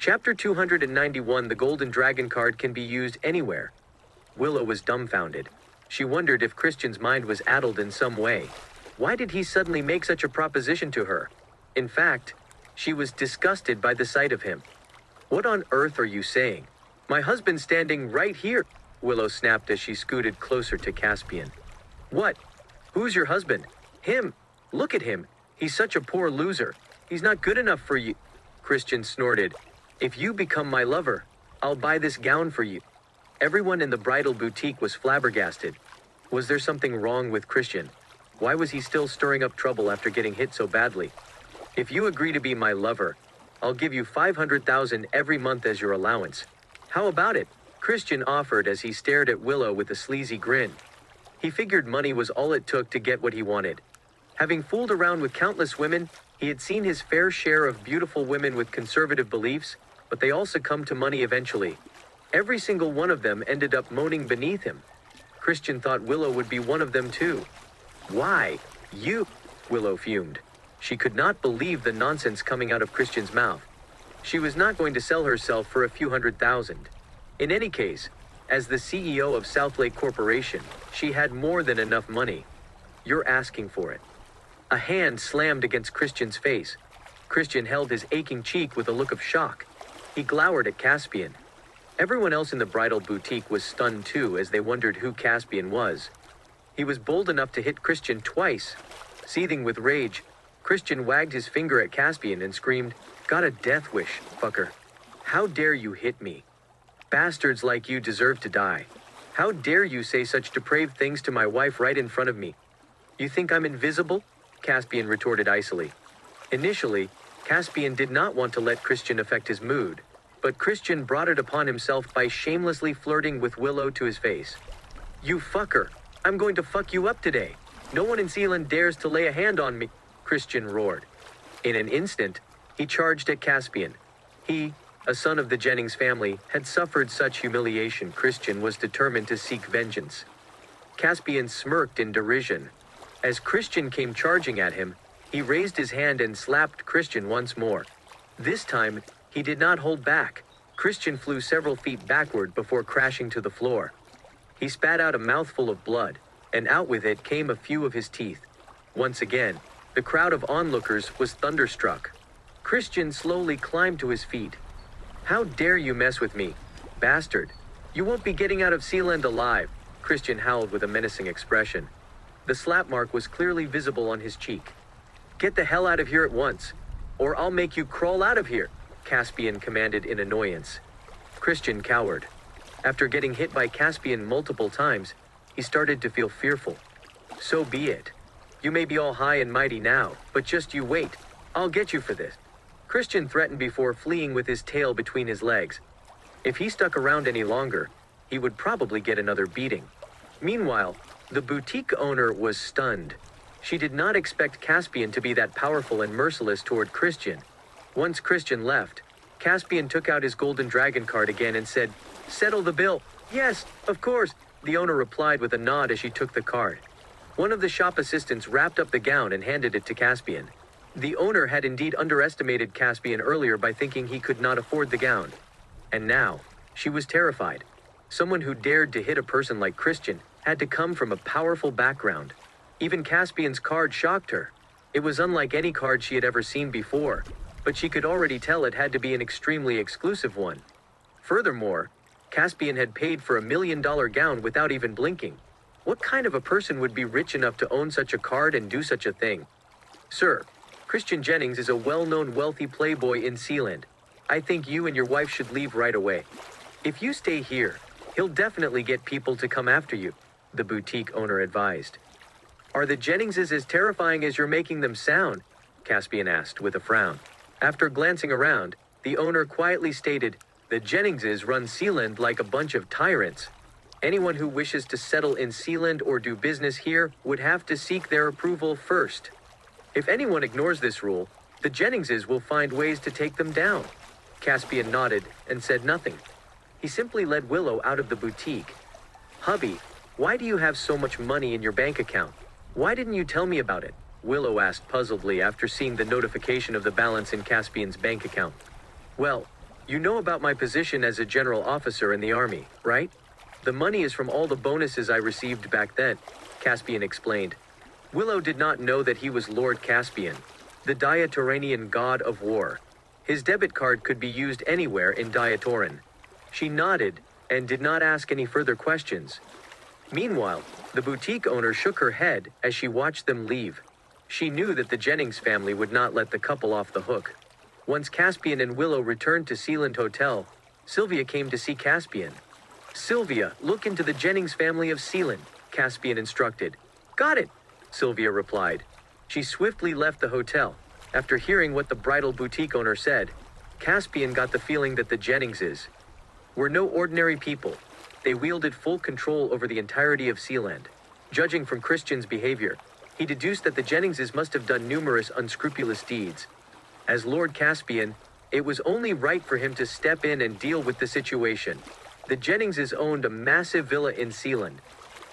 Chapter 291. The Golden Dragon card can be used anywhere. Willow was dumbfounded. She wondered if Kristian's mind was addled in some way. Why did he suddenly make such a proposition to her? In fact, she was disgusted by the sight of him. "What on earth are you saying? My husband's standing right here," Willow snapped as she scooted closer to Caspian. "What? Who's your husband?" "Him. Look at him. He's such a poor loser. He's not good enough for you." Kristian snorted. "If you become my lover, I'll buy this gown for you." Everyone in the bridal boutique was flabbergasted. Was there something wrong with Kristian? Why was he still stirring up trouble after getting hit so badly? "If you agree to be my lover, I'll give you 500,000 every month as your allowance. How about it?" Kristian offered as he stared at Willow with a sleazy grin. He figured money was all it took to get what he wanted. Having fooled around with countless women, he had seen his fair share of beautiful women with conservative beliefs, but they all succumbed to money eventually. Every single one of them ended up moaning beneath him. Kristian thought Willow would be one of them too. "Why, you?" Willow fumed. She could not believe the nonsense coming out of Kristian's mouth. She was not going to sell herself for a few $100,000. In any case, as the CEO of Southlake Corporation, she had more than enough money. "You're asking for it." A hand slammed against Kristian's face. Kristian held his aching cheek with a look of shock. He glowered at Caspian. Everyone else in the bridal boutique was stunned too as they wondered who Caspian was. He was bold enough to hit Kristian twice. Seething with rage, Kristian wagged his finger at Caspian and screamed, "Got a death wish, fucker. How dare you hit me? Bastards like you deserve to die. How dare you say such depraved things to my wife right in front of me? You think I'm invisible?" Caspian retorted icily. Initially, Caspian did not want to let Kristian affect his mood, but Kristian brought it upon himself by shamelessly flirting with Willow to his face. "You fucker, I'm going to fuck you up today. No one in Sealand dares to lay a hand on me," Kristian roared. In an instant, he charged at Caspian. He, a son of the Jennings family, had suffered such humiliation. Kristian was determined to seek vengeance. Caspian smirked in derision. As Kristian came charging at him, he raised his hand and slapped Kristian once more. This time, he did not hold back. Kristian flew several feet backward before crashing to the floor. He spat out a mouthful of blood, and out with it came a few of his teeth. Once again, the crowd of onlookers was thunderstruck. Kristian slowly climbed to his feet. "How dare you mess with me, bastard? You won't be getting out of Sealand alive," Kristian howled with a menacing expression. The slap mark was clearly visible on his cheek. "Get the hell out of here at once, or I'll make you crawl out of here," Caspian commanded in annoyance. Kristian cowered. After getting hit by Caspian multiple times, he started to feel fearful. "So be it. You may be all high and mighty now, but just you wait. I'll get you for this," Kristian threatened before fleeing with his tail between his legs. If he stuck around any longer, he would probably get another beating. Meanwhile, the boutique owner was stunned. She did not expect Caspian to be that powerful and merciless toward Kristian. Once Kristian left, Caspian took out his Golden Dragon card again and said, "Settle the bill." "Yes, of course," the owner replied with a nod as she took the card. One of the shop assistants wrapped up the gown and handed it to Caspian. The owner had indeed underestimated Caspian earlier by thinking he could not afford the gown. And now, she was terrified. Someone who dared to hit a person like Kristian had to come from a powerful background. Even Caspian's card shocked her. It was unlike any card she had ever seen before, but she could already tell it had to be an extremely exclusive one. Furthermore, Caspian had paid for $1 million gown without even blinking. What kind of a person would be rich enough to own such a card and do such a thing? "Sir, Kristian Jennings is a well-known wealthy playboy in Sealand. I think you and your wife should leave right away. If you stay here, he'll definitely get people to come after you," the boutique owner advised. "Are the Jenningses as terrifying as you're making them sound?" Caspian asked with a frown. After glancing around, the owner quietly stated, "The Jenningses run Sealand like a bunch of tyrants. Anyone who wishes to settle in Sealand or do business here would have to seek their approval first. If anyone ignores this rule, the Jenningses will find ways to take them down." Caspian nodded and said nothing. He simply led Willow out of the boutique. "Hubby, why do you have so much money in your bank account? Why didn't you tell me about it?" Willow asked puzzledly after seeing the notification of the balance in Caspian's bank account. "Well, You know about my position as a general officer in the army, right? The money is from all the bonuses I received back then, Caspian explained. Willow did not know that he was Lord Caspian, the Diatoranian god of war. His debit card could be used anywhere in Diatoran. She nodded and did not ask any further questions. Meanwhile, the boutique owner shook her head as she watched them leave. She knew that the Jennings family would not let the couple off the hook. Once Caspian and Willow returned to Sealand Hotel, Sylvia came to see Caspian. Sylvia, look into the Jennings family of Sealand, Caspian instructed. Got it, Sylvia replied. She swiftly left the hotel. After hearing what the bridal boutique owner said, Caspian got the feeling that the Jenningses were no ordinary people. They wielded full control over the entirety of Sealand. Judging from Kristian's behavior, he deduced that the Jenningses must have done numerous unscrupulous deeds. As Lord Caspian, it was only right for him to step in and deal with the situation. The Jenningses owned a massive villa in Sealand.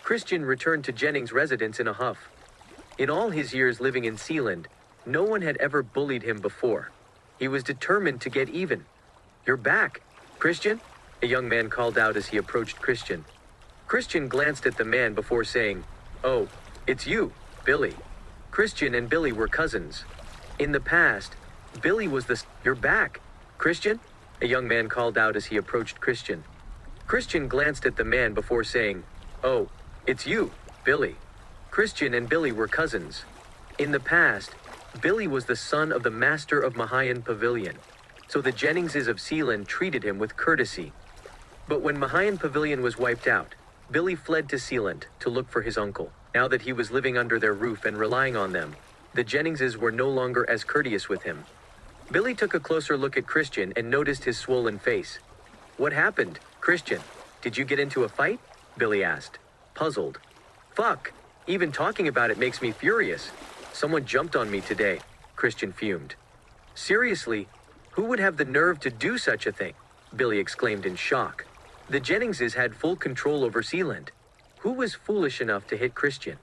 Kristian returned to Jennings' residence in a huff. In all his years living in Sealand, no one had ever bullied him before. He was determined to get even. You're back, Kristian? A young man called out as he approached Kristian. Kristian glanced at the man before saying, Oh, it's you, Billy. Kristian and Billy were cousins. In the past, Billy was the... You're back, Kristian? A young man called out as he approached Kristian. Kristian glanced at the man before saying, Oh, it's you, Billy. Kristian and Billy were cousins. In the past, Billy was the son of the master of Mahayan Pavilion, so the Jenningses of Sealand treated him with courtesy. But when Mahayan Pavilion was wiped out, Billy fled to Sealand to look for his uncle. Now that he was living under their roof and relying on them, the Jenningses were no longer as courteous with him. Billy took a closer look at Kristian and noticed his swollen face. What happened, Kristian? Did you get into a fight? Billy asked, puzzled. Fuck, even talking about it makes me furious. Someone jumped on me today, Kristian fumed. Seriously, who would have the nerve to do such a thing? Billy exclaimed in shock. The Jenningses had full control over Sealand. Who was foolish enough to hit Kristian?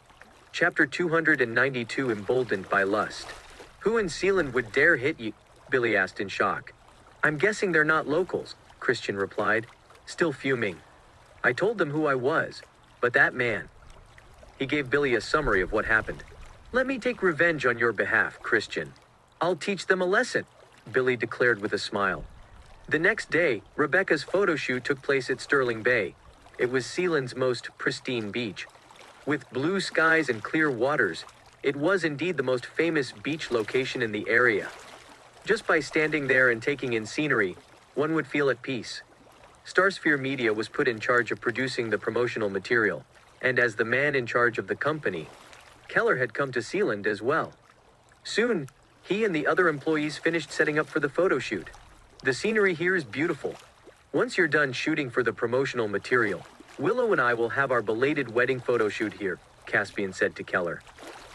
Chapter 292 Emboldened by Lust. Who in Sealand would dare hit you? Billy asked in shock. I'm guessing they're not locals, Kristian replied, still fuming. I told them who I was, but that man. He gave Billy a summary of what happened. Let me take revenge on your behalf, Kristian. I'll teach them a lesson, Billy declared with a smile. The next day, Rebecca's photoshoot took place at Sterling Bay. It was Sealand's most pristine beach. With blue skies and clear waters, it was indeed the most famous beach location in the area. Just by standing there and taking in scenery, one would feel at peace. Starsphere Media was put in charge of producing the promotional material, and as the man in charge of the company, Keller had come to Sealand as well. Soon, he and the other employees finished setting up for the photo shoot. The scenery here is beautiful. Once you're done shooting for the promotional material, Willow and I will have our belated wedding photo shoot here, Caspian said to Keller.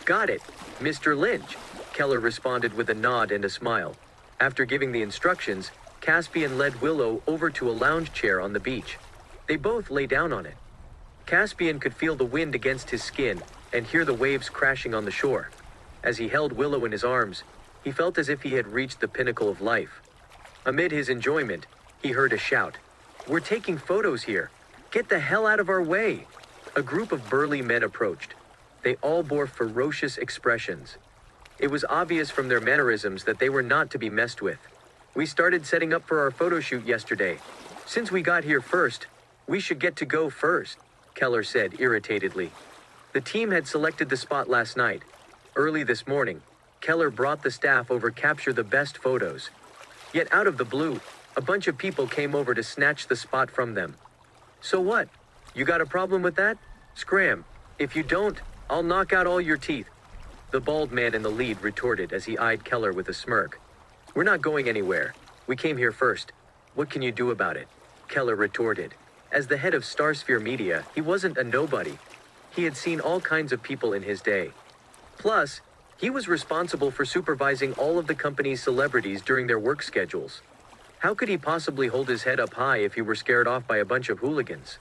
Got it, Mr. Lynch, Keller responded with a nod and a smile. After giving the instructions, Caspian led Willow over to a lounge chair on the beach. They both lay down on it. Caspian could feel the wind against his skin and hear the waves crashing on the shore. As he held Willow in his arms, he felt as if he had reached the pinnacle of life. Amid his enjoyment, he heard a shout. We're taking photos here. Get the hell out of our way. A group of burly men approached. They all bore ferocious expressions. It was obvious from their mannerisms that they were not to be messed with. We started setting up for our photo shoot yesterday. Since we got here first, we should get to go first, Keller said irritatedly. The team had selected the spot last night. Early this morning, Keller brought the staff over to capture the best photos. Yet out of the blue, a bunch of people came over to snatch the spot from them. So what? You got a problem with that? Scram. If you don't, I'll knock out all your teeth. The bald man in the lead retorted as he eyed Keller with a smirk. We're not going anywhere. We came here first. What can you do about it? Keller retorted. As the head of Starsphere Media, he wasn't a nobody. He had seen all kinds of people in his day. Plus, he was responsible for supervising all of the company's celebrities during their work schedules. How could he possibly hold his head up high if he were scared off by a bunch of hooligans?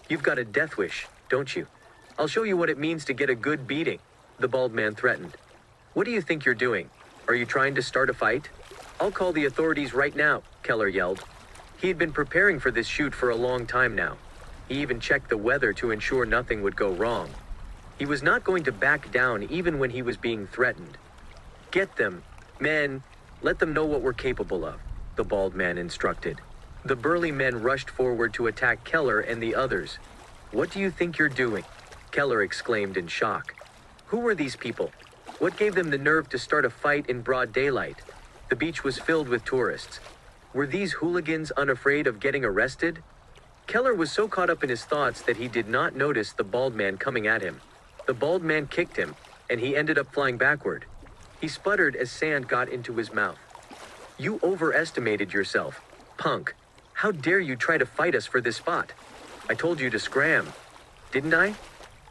You've got a death wish, don't you? I'll show you what it means to get a good beating, the bald man threatened. What do you think you're doing? Are you trying to start a fight? I'll call the authorities right now, Keller yelled. He had been preparing for this shoot for a long time now. He even checked the weather to ensure nothing would go wrong. He was not going to back down even when he was being threatened. Get them, men. Let them know what we're capable of, the bald man instructed. The burly men rushed forward to attack Keller and the others. What do you think you're doing? Keller exclaimed in shock. Who were these people? What gave them the nerve to start a fight in broad daylight? The beach was filled with tourists. Were these hooligans unafraid of getting arrested? Keller was so caught up in his thoughts that he did not notice the bald man coming at him. The bald man kicked him, and he ended up flying backward. He sputtered as sand got into his mouth. You overestimated yourself, punk. How dare you try to fight us for this spot? I told you to scram. Didn't I?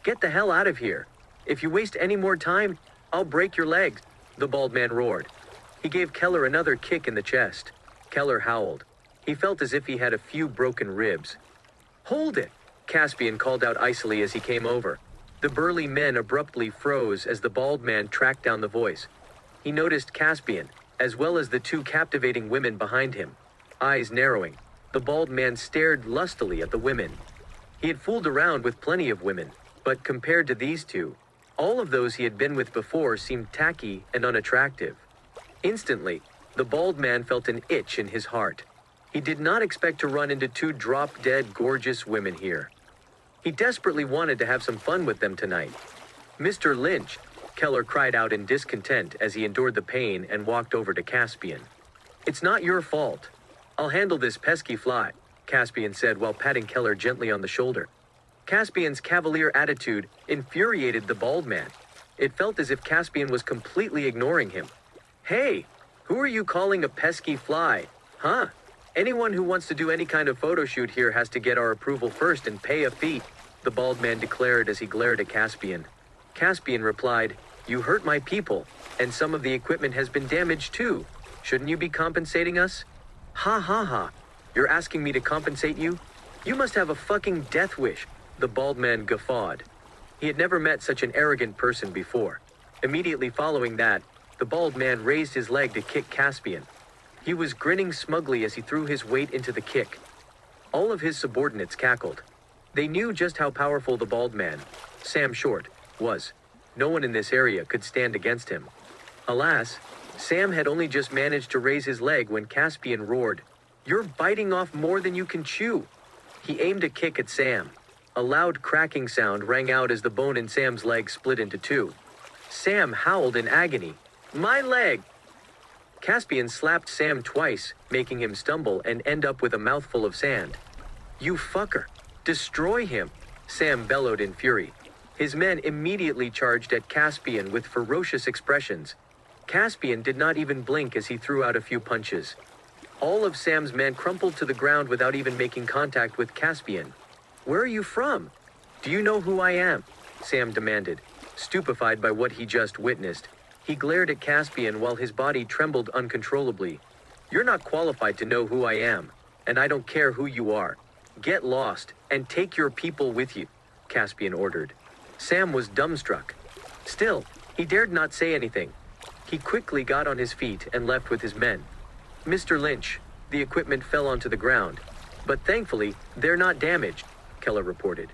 Get the hell out of here. If you waste any more time, I'll break your legs, the bald man roared. He gave Keller another kick in the chest. Keller howled. He felt as if he had a few broken ribs. Hold it, Caspian called out icily as he came over. The burly men abruptly froze as the bald man tracked down the voice. He noticed Caspian, as well as the two captivating women behind him. Eyes narrowing, the bald man stared lustily at the women. He had fooled around with plenty of women, but compared to these two, all of those he had been with before seemed tacky and unattractive. Instantly, the bald man felt an itch in his heart. He did not expect to run into two drop-dead gorgeous women here. He desperately wanted to have some fun with them tonight. Mr. Lynch, Keller cried out in discontent as he endured the pain and walked over to Caspian. It's not your fault. I'll handle this pesky fly, Caspian said while patting Keller gently on the shoulder. Caspian's cavalier attitude infuriated the bald man. It felt as if Caspian was completely ignoring him. Hey, who are you calling a pesky fly, huh? Anyone who wants to do any kind of photo shoot here has to get our approval first and pay a fee, the bald man declared as he glared at Caspian. Caspian replied, You hurt my people, and some of the equipment has been damaged too. Shouldn't you be compensating us? Ha ha ha. You're asking me to compensate you? You must have a fucking death wish, the bald man guffawed. He had never met such an arrogant person before. Immediately following that, the bald man raised his leg to kick Caspian. He was grinning smugly as he threw his weight into the kick. All of his subordinates cackled. They knew just how powerful the bald man, Sam Short, was. No one in this area could stand against him. Alas, Sam had only just managed to raise his leg when Caspian roared, You're biting off more than you can chew. He aimed a kick at Sam. A loud cracking sound rang out as the bone in Sam's leg split into two. Sam howled in agony. My leg! Caspian slapped Sam twice, making him stumble and end up with a mouthful of sand. You fucker! Destroy him! Sam bellowed in fury. His men immediately charged at Caspian with ferocious expressions. Caspian did not even blink as he threw out a few punches. All of Sam's men crumpled to the ground without even making contact with Caspian. Where are you from? Do you know who I am? Sam demanded, stupefied by what he just witnessed. He glared at Caspian while his body trembled uncontrollably. You're not qualified to know who I am, and I don't care who you are. Get lost, and take your people with you, Caspian ordered. Sam was dumbstruck. Still, he dared not say anything. He quickly got on his feet and left with his men. Mr. Lynch, the equipment fell onto the ground. But thankfully, they're not damaged, Keller reported.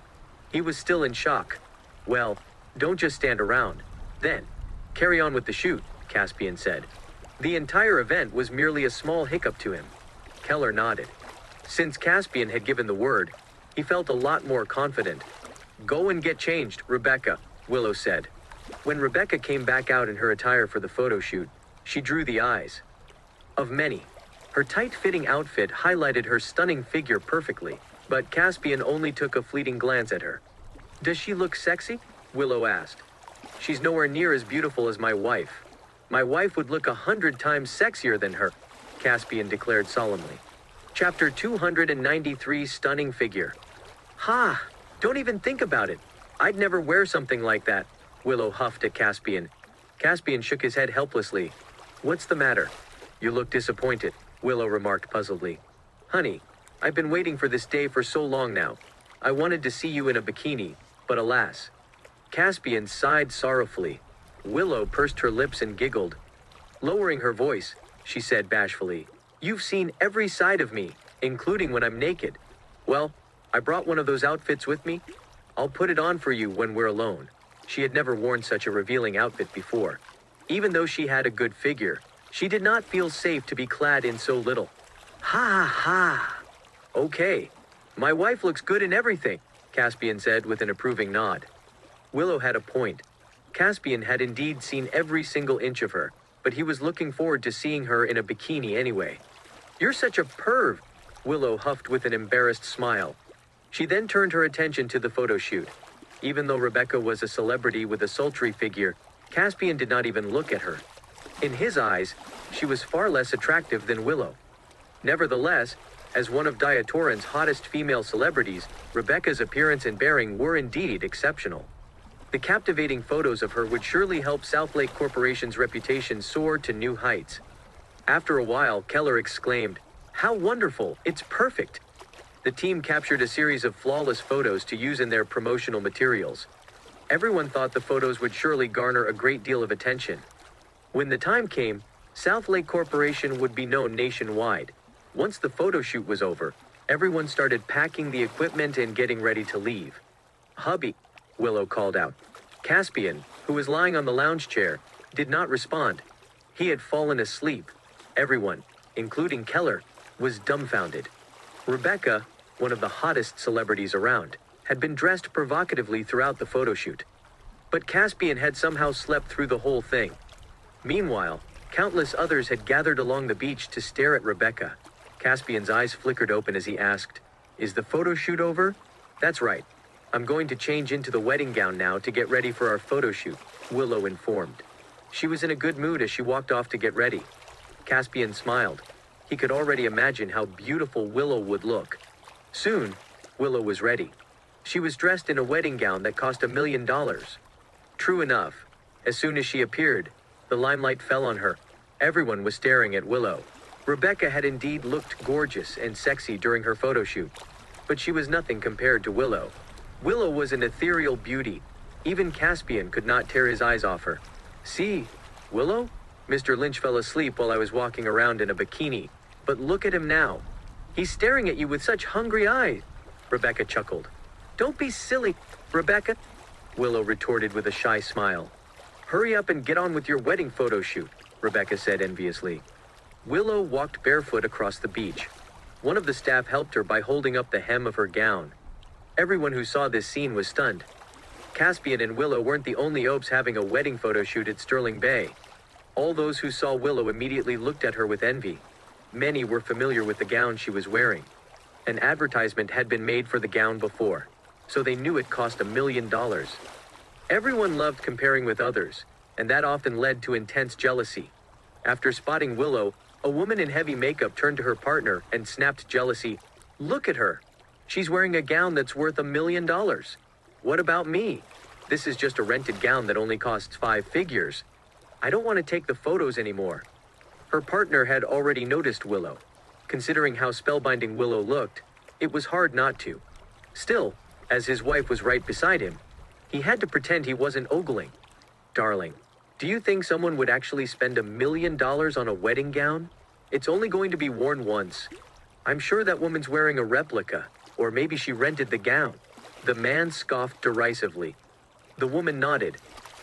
He was still in shock. Well, don't just stand around. Then, carry on with the shoot, Caspian said. The entire event was merely a small hiccup to him. Keller nodded. Since Caspian had given the word, he felt a lot more confident. Go and get changed, Rebecca, Willow said. When Rebecca came back out in her attire for the photo shoot, she drew the eyes of many. Her tight-fitting outfit highlighted her stunning figure perfectly, but Caspian only took a fleeting glance at her. Does she look sexy? Willow asked. She's nowhere near as beautiful as my wife. My wife would look 100 times sexier than her, Caspian declared solemnly. Chapter 293 Stunning Figure. Ha! Don't even think about it. I'd never wear something like that, Willow huffed at Caspian. Caspian shook his head helplessly. What's the matter? You look disappointed, Willow remarked puzzledly. Honey, I've been waiting for this day for so long now. I wanted to see you in a bikini, but alas. Caspian sighed sorrowfully. Willow pursed her lips and giggled. Lowering her voice, she said bashfully. "You've seen every side of me, including when I'm naked. Well, I brought one of those outfits with me. I'll put it on for you when we're alone." She had never worn such a revealing outfit before. Even though she had a good figure, she did not feel safe to be clad in so little. "Ha ha! Okay, my wife looks good in everything," Caspian said with an approving nod. Willow had a point. Caspian had indeed seen every single inch of her, but he was looking forward to seeing her in a bikini anyway. "You're such a perv," Willow huffed with an embarrassed smile. She then turned her attention to the photo shoot. Even though Rebecca was a celebrity with a sultry figure, Caspian did not even look at her. In his eyes, she was far less attractive than Willow. Nevertheless, as one of Diatoran's hottest female celebrities, Rebecca's appearance and bearing were indeed exceptional. The captivating photos of her would surely help South Lake Corporation's reputation soar to new heights. After a while, Keller exclaimed, "How wonderful, it's perfect." The team captured a series of flawless photos to use in their promotional materials. Everyone thought the photos would surely garner a great deal of attention. When the time came, South Lake Corporation would be known nationwide. Once the photo shoot was over, everyone started packing the equipment and getting ready to leave. "Hubby," Willow called out. Caspian, who was lying on the lounge chair, did not respond. He had fallen asleep. Everyone, including Keller, was dumbfounded. Rebecca, one of the hottest celebrities around, had been dressed provocatively throughout the photo shoot. But Caspian had somehow slept through the whole thing. Meanwhile, countless others had gathered along the beach to stare at Rebecca. Caspian's eyes flickered open as he asked, "Is the photo shoot over?" "That's right. I'm going to change into the wedding gown now to get ready for our photo shoot," Willow informed. She was in a good mood as she walked off to get ready. Caspian smiled. He could already imagine how beautiful Willow would look. Soon, Willow was ready. She was dressed in a wedding gown that cost $1 million. True enough, as soon as she appeared, the limelight fell on her. Everyone was staring at Willow. Rebecca had indeed looked gorgeous and sexy during her photo shoot, but she was nothing compared to Willow. Willow was an ethereal beauty. Even Caspian could not tear his eyes off her. "See, Willow? Mr. Lynch fell asleep while I was walking around in a bikini, but look at him now. He's staring at you with such hungry eyes," Rebecca chuckled. "Don't be silly, Rebecca," Willow retorted with a shy smile. "Hurry up and get on with your wedding photo shoot," Rebecca said enviously. Willow walked barefoot across the beach. One of the staff helped her by holding up the hem of her gown. Everyone who saw this scene was stunned. Caspian and Willow weren't the only opes having a wedding photo shoot at Sterling Bay. All those who saw Willow immediately looked at her with envy. Many were familiar with the gown she was wearing. An advertisement had been made for the gown before, so they knew it cost $1 million. Everyone loved comparing with others, and that often led to intense jealousy. After spotting Willow, a woman in heavy makeup turned to her partner and snapped jealousy. "Look at her. She's wearing a gown that's worth $1 million. What about me? This is just a rented gown that only costs 5 figures. I don't want to take the photos anymore." Her partner had already noticed Willow. Considering how spellbinding Willow looked, it was hard not to. Still, as his wife was right beside him, he had to pretend he wasn't ogling. "Darling, do you think someone would actually spend $1 million on a wedding gown? It's only going to be worn once. I'm sure that woman's wearing a replica, or maybe she rented the gown." The man scoffed derisively. The woman nodded.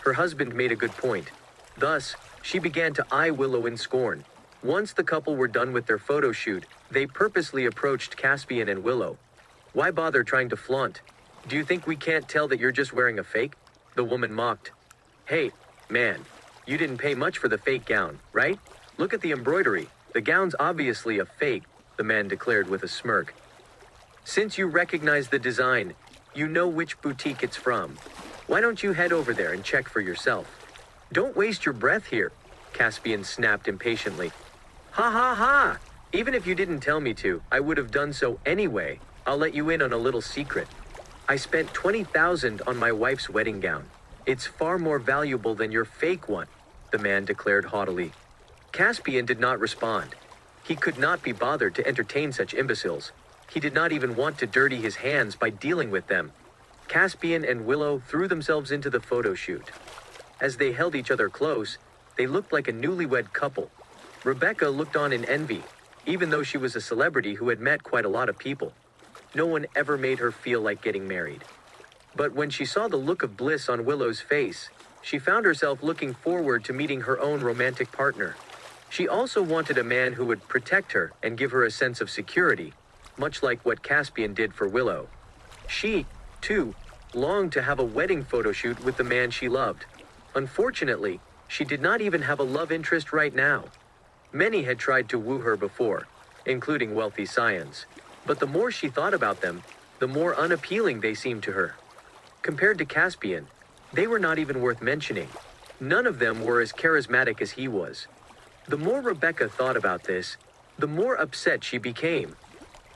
Her husband made a good point. Thus, she began to eye Willow in scorn. Once the couple were done with their photo shoot, they purposely approached Caspian and Willow. "Why bother trying to flaunt? Do you think we can't tell that you're just wearing a fake?" The woman mocked. "Hey, man, you didn't pay much for the fake gown, right? Look at the embroidery. The gown's obviously a fake," the man declared with a smirk. "Since you recognize the design, you know which boutique it's from. Why don't you head over there and check for yourself?" "Don't waste your breath here," Caspian snapped impatiently. "Ha ha ha! Even if you didn't tell me to, I would have done so anyway. I'll let you in on a little secret. I spent $20,000 on my wife's wedding gown. It's far more valuable than your fake one," the man declared haughtily. Caspian did not respond. He could not be bothered to entertain such imbeciles. He did not even want to dirty his hands by dealing with them. Caspian and Willow threw themselves into the photo shoot. As they held each other close, they looked like a newlywed couple. Rebecca looked on in envy, even though she was a celebrity who had met quite a lot of people. No one ever made her feel like getting married. But when she saw the look of bliss on Willow's face, she found herself looking forward to meeting her own romantic partner. She also wanted a man who would protect her and give her a sense of security, much like what Caspian did for Willow. She, too, longed to have a wedding photoshoot with the man she loved. Unfortunately, she did not even have a love interest right now. Many had tried to woo her before, including wealthy scions, but the more she thought about them, the more unappealing they seemed to her. Compared to Caspian, they were not even worth mentioning. None of them were as charismatic as he was. The more Rebecca thought about this, the more upset she became.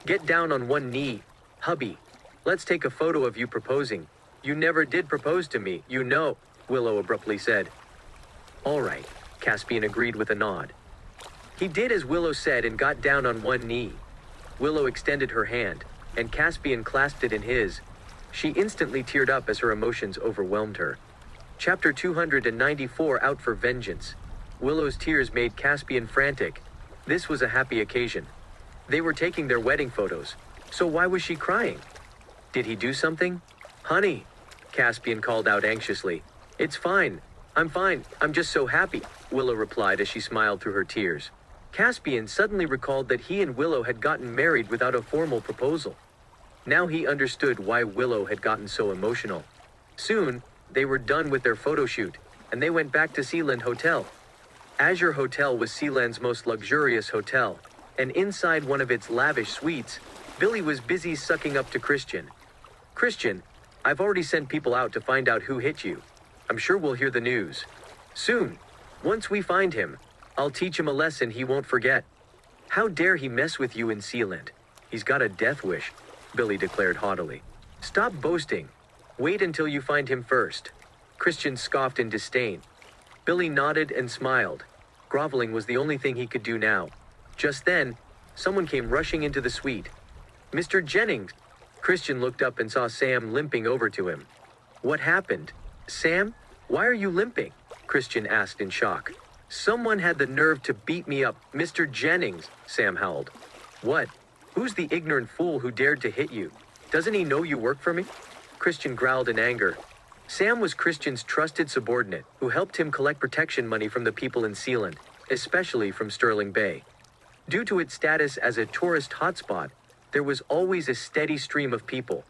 "Get down on one knee, hubby. Let's take a photo of you proposing. You never did propose to me, you know," Willow abruptly said. "All right," Caspian agreed with a nod. He did as Willow said and got down on one knee. Willow extended her hand, and Caspian clasped it in his. She instantly teared up as her emotions overwhelmed her. Chapter 294 Out for Vengeance. Willow's tears made Caspian frantic. This was a happy occasion. They were taking their wedding photos, so why was she crying? Did he do something? "Honey," Caspian called out anxiously. "It's fine. I'm fine. I'm just so happy," Willow replied as she smiled through her tears. Caspian suddenly recalled that he and Willow had gotten married without a formal proposal. Now he understood why Willow had gotten so emotional. Soon, they were done with their photo shoot, and they went back to Sealand Hotel. Azure Hotel was Sealand's most luxurious hotel, and inside one of its lavish suites, Billy was busy sucking up to Kristian. "Kristian, I've already sent people out to find out who hit you. I'm sure we'll hear the news soon. Once we find him, I'll teach him a lesson he won't forget. How dare he mess with you in Sealand? He's got a death wish," Billy declared haughtily. "Stop boasting. Wait until you find him first." Kristian scoffed in disdain. Billy nodded and smiled. Groveling was the only thing he could do now. Just then, someone came rushing into the suite. "Mr. Jennings!" Kristian looked up and saw Sam limping over to him. "What happened? Sam, why are you limping?" Kristian asked in shock. "Someone had the nerve to beat me up, Mr. Jennings," Sam howled. "What? Who's the ignorant fool who dared to hit you? Doesn't he know you work for me?" Kristian growled in anger. Sam was Kristian's trusted subordinate, who helped him collect protection money from the people in Sealand, especially from Sterling Bay. Due to its status as a tourist hotspot, there was always a steady stream of people.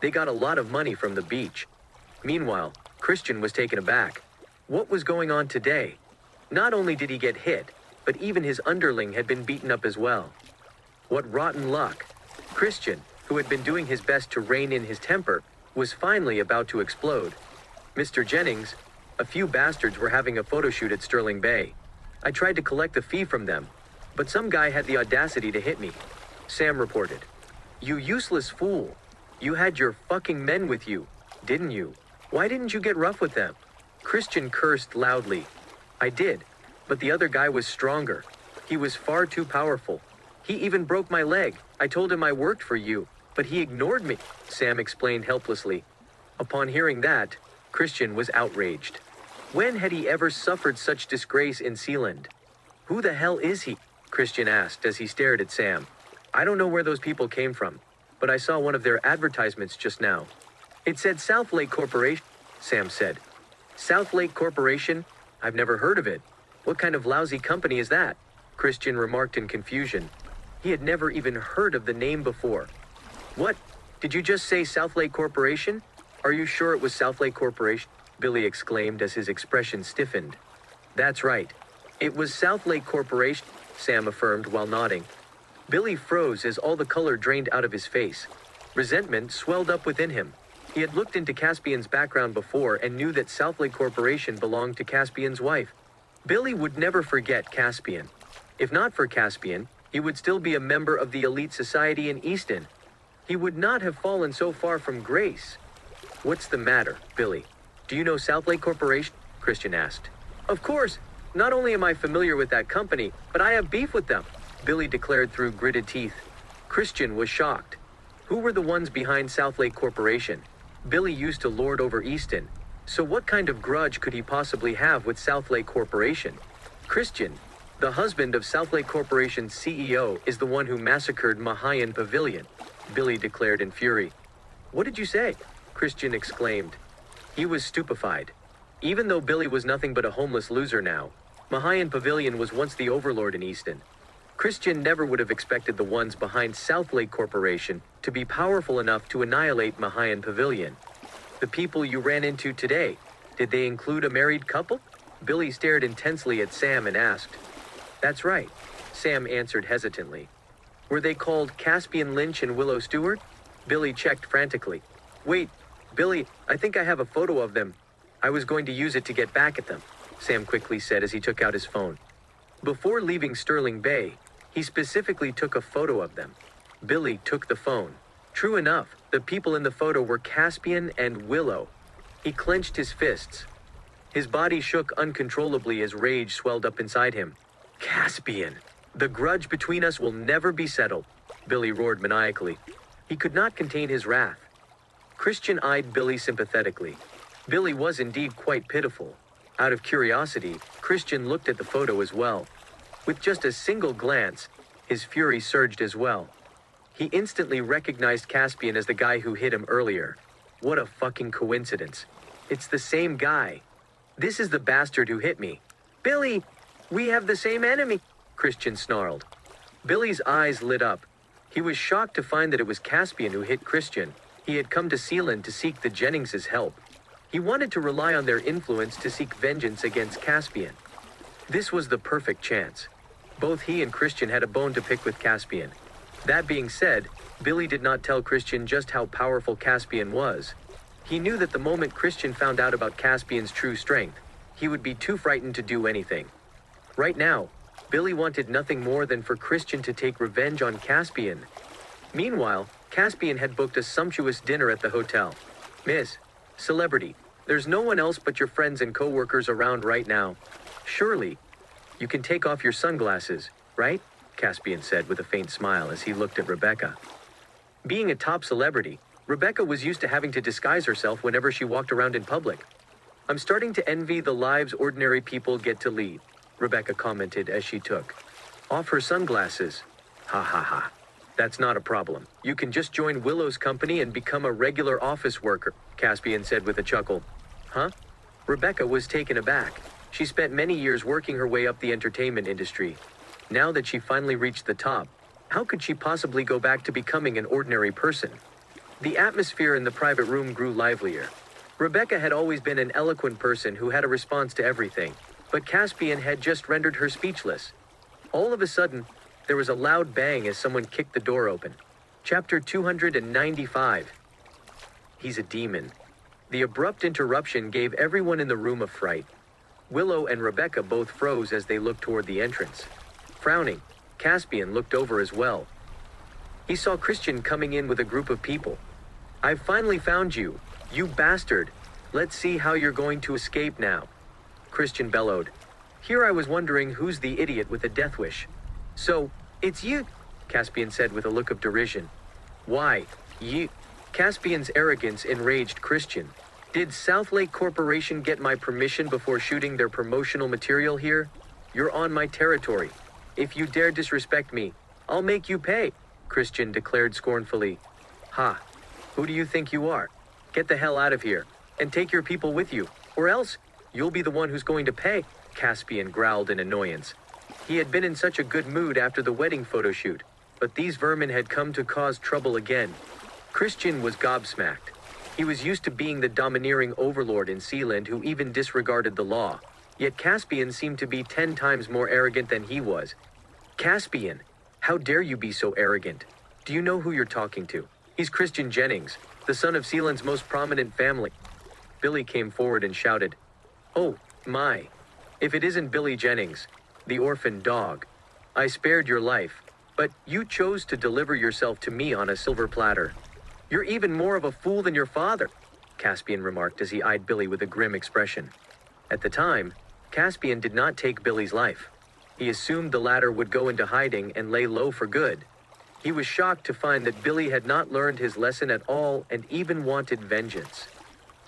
They got a lot of money from the beach. Meanwhile, Kristian was taken aback. What was going on today? Not only did he get hit, but even his underling had been beaten up as well. What rotten luck! Kristian, who had been doing his best to rein in his temper, was finally about to explode. "Mr. Jennings, a few bastards were having a photo shoot at Sterling Bay. I tried to collect a fee from them, but some guy had the audacity to hit me," Sam reported. "You useless fool. You had your fucking men with you, didn't you? Why didn't you get rough with them?" Kristian cursed loudly. "I did, but the other guy was stronger. He was far too powerful. He even broke my leg. I told him I worked for you, but he ignored me," Sam explained helplessly. Upon hearing that, Kristian was outraged. When had he ever suffered such disgrace in Sealand? "Who the hell is he?" Kristian asked as he stared at Sam. "I don't know where those people came from, but I saw one of their advertisements just now. It said South Lake Corporation," Sam said. "South Lake Corporation? I've never heard of it. What kind of lousy company is that?" Kristian remarked in confusion. He had never even heard of the name before. "What? Did you just say South Lake Corporation? Are you sure it was South Lake Corporation?" Billy exclaimed as his expression stiffened. "That's right. It was South Lake Corporation," Sam affirmed while nodding. Billy froze as all the color drained out of his face. Resentment swelled up within him. He had looked into Caspian's background before and knew that South Lake Corporation belonged to Caspian's wife. Billy would never forget Caspian. If not for Caspian, he would still be a member of the elite society in Easton. He would not have fallen so far from grace. "What's the matter, Billy? Do you know South Lake Corporation?" Kristian asked. "Of course. Not only am I familiar with that company, but I have beef with them," Billy declared through gritted teeth. Kristian was shocked. Who were the ones behind South Lake Corporation? Billy used to lord over Easton, so what kind of grudge could he possibly have with South Lake Corporation? "Kristian, The husband of Southlake Corporation's CEO is the one who massacred Mahayan Pavilion, Billy declared in fury. What did you say? Kristian exclaimed. He was stupefied. Even though Billy was nothing but a homeless loser now, Mahayan Pavilion was once the overlord in Easton. Kristian never would have expected the ones behind Southlake Corporation to be powerful enough to annihilate Mahayan Pavilion. The people you ran into today, did they include a married couple? Billy stared intensely at Sam and asked. That's right, Sam answered hesitantly. Were they called Caspian Lynch and Willow Stewart? Billy checked frantically. Wait, Billy, I think I have a photo of them. I was going to use it to get back at them, Sam quickly said as he took out his phone. Before leaving Sterling Bay, he specifically took a photo of them. Billy took the phone. True enough, the people in the photo were Caspian and Willow. He clenched his fists. His body shook uncontrollably as rage swelled up inside him. Caspian! The grudge between us will never be settled, Billy roared maniacally. He could not contain his wrath. Kristian eyed Billy sympathetically. Billy was indeed quite pitiful. Out of curiosity, Kristian looked at the photo as well. With just a single glance, his fury surged as well. He instantly recognized Caspian as the guy who hit him earlier. What a fucking coincidence. It's the same guy. This is the bastard who hit me. Billy, we have the same enemy, Kristian snarled. Billy's eyes lit up. He was shocked to find that it was Caspian who hit Kristian. He had come to Sealand to seek the Jennings' help. He wanted to rely on their influence to seek vengeance against Caspian. This was the perfect chance. Both he and Kristian had a bone to pick with Caspian. That being said, Billy did not tell Kristian just how powerful Caspian was. He knew that the moment Kristian found out about Caspian's true strength, he would be too frightened to do anything. Right now, Billy wanted nothing more than for Kristian to take revenge on Caspian. Meanwhile, Caspian had booked a sumptuous dinner at the hotel. Miss, celebrity, there's no one else but your friends and co-workers around right now. Surely, you can take off your sunglasses, right? Caspian said with a faint smile as he looked at Rebecca. Being a top celebrity, Rebecca was used to having to disguise herself whenever she walked around in public. I'm starting to envy the lives ordinary people get to lead, Rebecca commented as she took off her sunglasses. Ha ha ha. That's not a problem. You can just join Willow's company and become a regular office worker, Caspian said with a chuckle. Huh? Rebecca was taken aback. She spent many years working her way up the entertainment industry. Now that she finally reached the top, how could she possibly go back to becoming an ordinary person? The atmosphere in the private room grew livelier. Rebecca had always been an eloquent person who had a response to everything, but Caspian had just rendered her speechless. All of a sudden, there was a loud bang as someone kicked the door open. Chapter 295. He's a demon. The abrupt interruption gave everyone in the room a fright. Willow and Rebecca both froze as they looked toward the entrance. Frowning, Caspian looked over as well. He saw Kristian coming in with a group of people. I've finally found you, you bastard. Let's see how you're going to escape now. Kristian bellowed. Here I was wondering who's the idiot with a death wish. So, it's you, Caspian said with a look of derision. Why, you? Caspian's arrogance enraged Kristian. Did Southlake Corporation get my permission before shooting their promotional material here? You're on my territory. If you dare disrespect me, I'll make you pay, Kristian declared scornfully. Ha! Who do you think you are? Get the hell out of here, and take your people with you, or else you'll be the one who's going to pay, Caspian growled in annoyance. He had been in such a good mood after the wedding photoshoot, but these vermin had come to cause trouble again. Kristian was gobsmacked. He was used to being the domineering overlord in Sealand who even disregarded the law. Yet Caspian seemed to be 10 times more arrogant than he was. Caspian, how dare you be so arrogant? Do you know who you're talking to? He's Kristian Jennings, the son of Sealand's most prominent family. Billy came forward and shouted, Oh, my. If it isn't Billy Jennings, the orphan dog. I spared your life, but you chose to deliver yourself to me on a silver platter. You're even more of a fool than your father, Caspian remarked as he eyed Billy with a grim expression. At the time, Caspian did not take Billy's life. He assumed the latter would go into hiding and lay low for good. He was shocked to find that Billy had not learned his lesson at all and even wanted vengeance.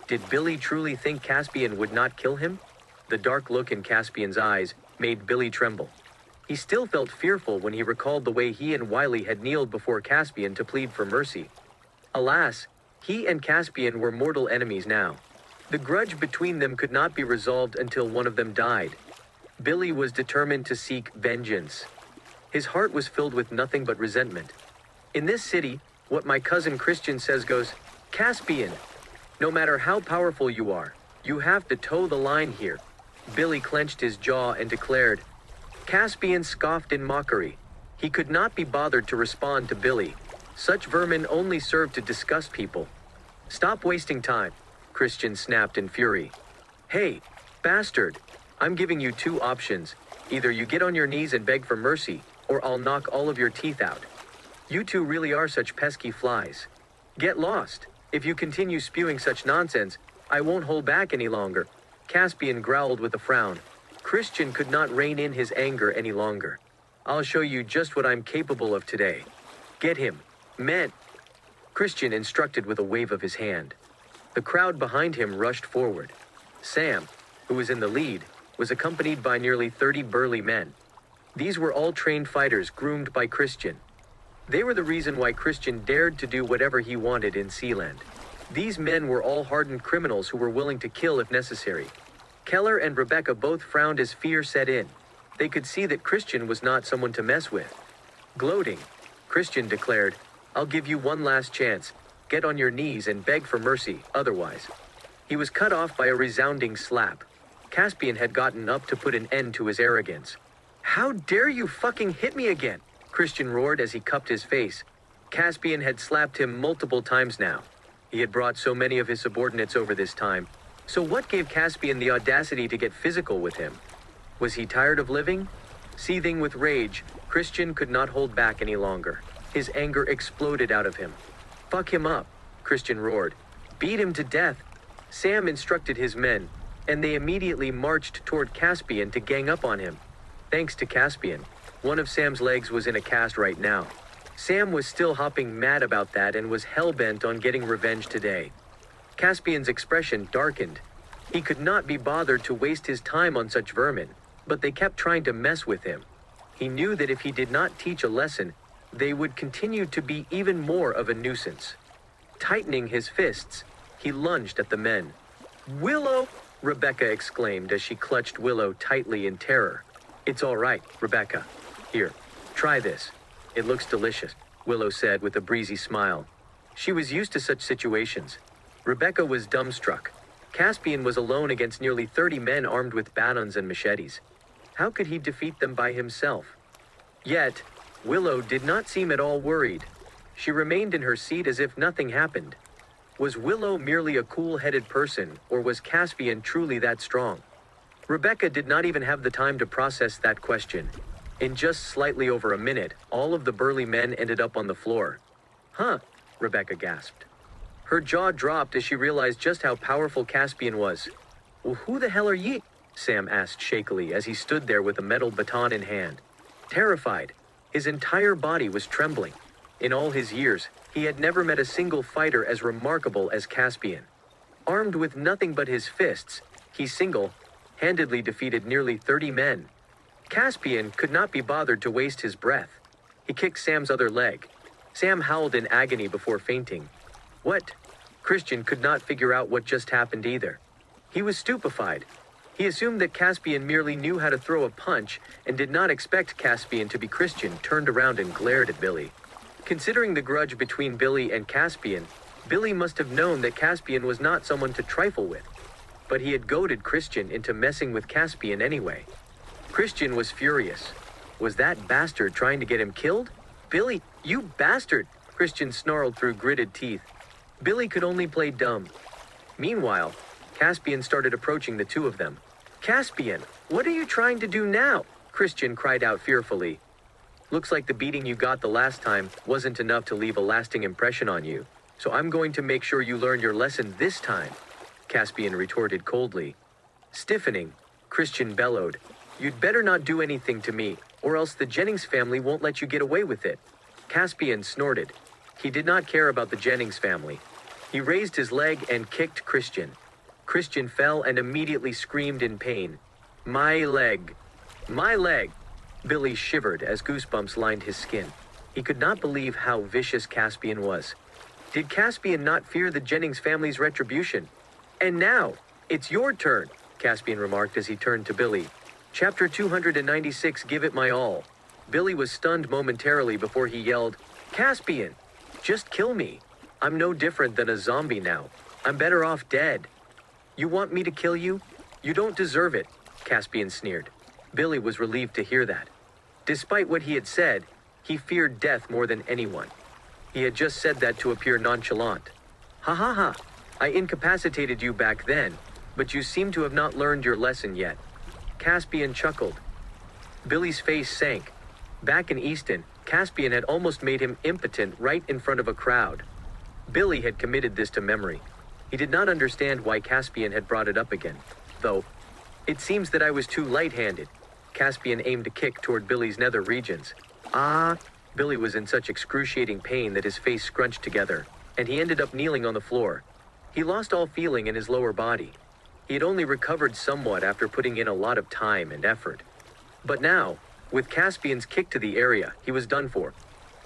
Did Billy truly think Caspian would not kill him? The dark look in Caspian's eyes made Billy tremble. He still felt fearful when he recalled the way he and Wiley had kneeled before Caspian to plead for mercy. Alas, he and Caspian were mortal enemies now. The grudge between them could not be resolved until one of them died. Billy was determined to seek vengeance. His heart was filled with nothing but resentment. In this city, what my cousin Kristian says goes, Caspian, no matter how powerful you are, you have to toe the line here. Billy clenched his jaw and declared. Caspian scoffed in mockery. He could not be bothered to respond to Billy. Such vermin only serve to disgust people. Stop wasting time, Kristian snapped in fury. Hey, bastard, I'm giving you two options. Either you get on your knees and beg for mercy, or I'll knock all of your teeth out. You two really are such pesky flies. Get lost. If you continue spewing such nonsense, I won't hold back any longer. Caspian growled with a frown. Kristian could not rein in his anger any longer. I'll show you just what I'm capable of today. Get him, men. Kristian instructed with a wave of his hand. The crowd behind him rushed forward. Sam, who was in the lead, was accompanied by nearly 30 burly men. These were all trained fighters groomed by Kristian. They were the reason why Kristian dared to do whatever he wanted in Sealand. These men were all hardened criminals who were willing to kill if necessary. Keller and Rebecca both frowned as fear set in. They could see that Kristian was not someone to mess with. Gloating, Kristian declared, I'll give you one last chance. Get on your knees and beg for mercy, otherwise. He was cut off by a resounding slap. Caspian had gotten up to put an end to his arrogance. How dare you fucking hit me again? Kristian roared as he cupped his face. Caspian had slapped him multiple times now. He had brought so many of his subordinates over this time. So what gave Caspian the audacity to get physical with him? Was he tired of living? Seething with rage, Kristian could not hold back any longer. His anger exploded out of him. Fuck him up, Kristian roared. Beat him to death. Sam instructed his men, and they immediately marched toward Caspian to gang up on him. Thanks to Caspian, one of Sam's legs was in a cast right now. Sam was still hopping mad about that and was hell-bent on getting revenge today. Caspian's expression darkened. He could not be bothered to waste his time on such vermin, but they kept trying to mess with him. He knew that if he did not teach a lesson, they would continue to be even more of a nuisance. Tightening his fists, he lunged at the men. Willow! Rebecca exclaimed as she clutched Willow tightly in terror. It's all right, Rebecca. Here, try this. It looks delicious, Willow said with a breezy smile. She was used to such situations. Rebecca was dumbstruck. Caspian was alone against nearly 30 men armed with batons and machetes. How could he defeat them by himself? Yet, Willow did not seem at all worried. She remained in her seat as if nothing happened. Was Willow merely a cool-headed person, or was Caspian truly that strong? Rebecca did not even have the time to process that question. In just slightly over a minute, all of the burly men ended up on the floor. Huh, Rebecca gasped. Her jaw dropped as she realized just how powerful Caspian was. Well, who the hell are ye? Sam asked shakily as he stood there with a metal baton in hand. Terrified, his entire body was trembling. In all his years, he had never met a single fighter as remarkable as Caspian. Armed with nothing but his fists, he single-handedly defeated nearly 30 men. Caspian could not be bothered to waste his breath. He kicked Sam's other leg. Sam howled in agony before fainting. What? Kristian could not figure out what just happened either. He was stupefied. He assumed that Caspian merely knew how to throw a punch and did not expect Caspian to be Kristian. Turned around and glared at Billy. Considering the grudge between Billy and Caspian, Billy must have known that Caspian was not someone to trifle with. But he had goaded Kristian into messing with Caspian anyway. Kristian was furious. Was that bastard trying to get him killed? Billy, you bastard! Kristian snarled through gritted teeth. Billy could only play dumb. Meanwhile, Caspian started approaching the two of them. Caspian, what are you trying to do now? Kristian cried out fearfully. Looks like the beating you got the last time wasn't enough to leave a lasting impression on you, so I'm going to make sure you learn your lesson this time, Caspian retorted coldly. Stiffening, Kristian bellowed. You'd better not do anything to me, or else the Jennings family won't let you get away with it. Caspian snorted. He did not care about the Jennings family. He raised his leg and kicked Kristian. Kristian fell and immediately screamed in pain. My leg! My leg! Billy shivered as goosebumps lined his skin. He could not believe how vicious Caspian was. Did Caspian not fear the Jennings family's retribution? And now, it's your turn, Caspian remarked as he turned to Billy. Chapter 296, Give It My All. Billy was stunned momentarily before he yelled, Caspian, just kill me. I'm no different than a zombie now. I'm better off dead. You want me to kill you? You don't deserve it, Caspian sneered. Billy was relieved to hear that. Despite what he had said, he feared death more than anyone. He had just said that to appear nonchalant. Ha ha ha, I incapacitated you back then, but you seem to have not learned your lesson yet. Caspian chuckled. Billy's face sank. Back in Easton, Caspian had almost made him impotent right in front of a crowd. Billy had committed this to memory. He did not understand why Caspian had brought it up again, though. It seems that I was too light-handed. Caspian aimed a kick toward Billy's nether regions. Ah! Billy was in such excruciating pain that his face scrunched together, and he ended up kneeling on the floor. He lost all feeling in his lower body. He had only recovered somewhat after putting in a lot of time and effort. But now, with Caspian's kick to the area, he was done for.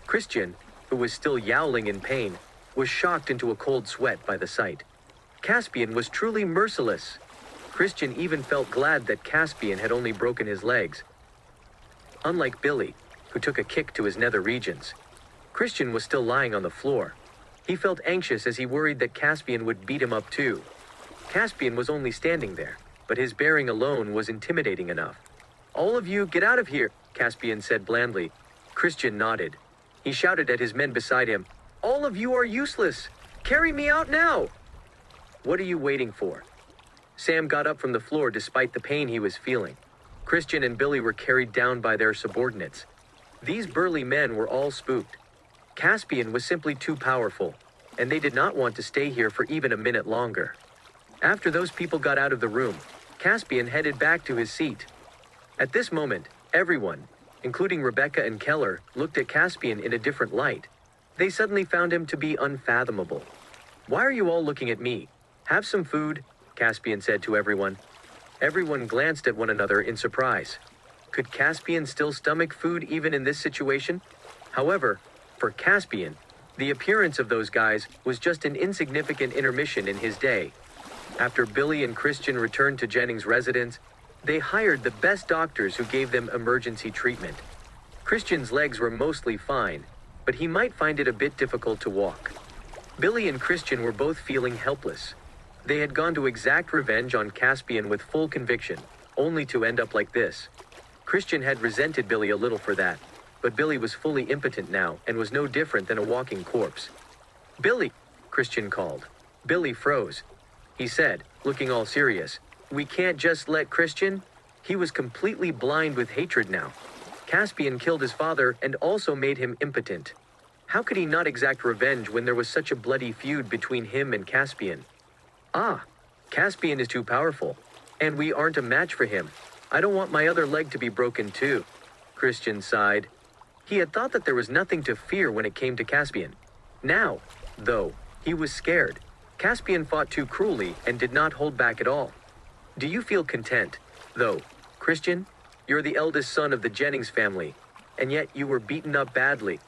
Kristian, who was still yowling in pain, was shocked into a cold sweat by the sight. Caspian was truly merciless. Kristian even felt glad that Caspian had only broken his legs. Unlike Billy, who took a kick to his nether regions, Kristian was still lying on the floor. He felt anxious as he worried that Caspian would beat him up too. Caspian was only standing there, but his bearing alone was intimidating enough. All of you, get out of here, Caspian said blandly. Kristian nodded. He shouted at his men beside him, All of you are useless! Carry me out now! What are you waiting for? Sam got up from the floor despite the pain he was feeling. Kristian and Billy were carried down by their subordinates. These burly men were all spooked. Caspian was simply too powerful, and they did not want to stay here for even a minute longer. After those people got out of the room, Caspian headed back to his seat. At this moment, everyone, including Rebecca and Keller, looked at Caspian in a different light. They suddenly found him to be unfathomable. Why are you all looking at me? Have some food, Caspian said to everyone. Everyone glanced at one another in surprise. Could Caspian still stomach food even in this situation? However, for Caspian, the appearance of those guys was just an insignificant intermission in his day. After Billy and Kristian returned to Jennings' residence, they hired the best doctors who gave them emergency treatment. Kristian's legs were mostly fine, but he might find it a bit difficult to walk. Billy and Kristian were both feeling helpless. They had gone to exact revenge on Caspian with full conviction, only to end up like this. Kristian had resented Billy a little for that, but Billy was fully impotent now and was no different than a walking corpse. Billy, Kristian called. Billy froze. He said, looking all serious, We can't just let Kristian. He was completely blind with hatred now. Caspian killed his father and also made him impotent. How could he not exact revenge when there was such a bloody feud between him and Caspian? Ah, Caspian is too powerful, and we aren't a match for him. I don't want my other leg to be broken too. Kristian sighed. He had thought that there was nothing to fear when it came to Caspian. Now, though, he was scared. Caspian fought too cruelly and did not hold back at all. Do you feel content, though, Kristian? You're the eldest son of the Jennings family, and yet you were beaten up badly.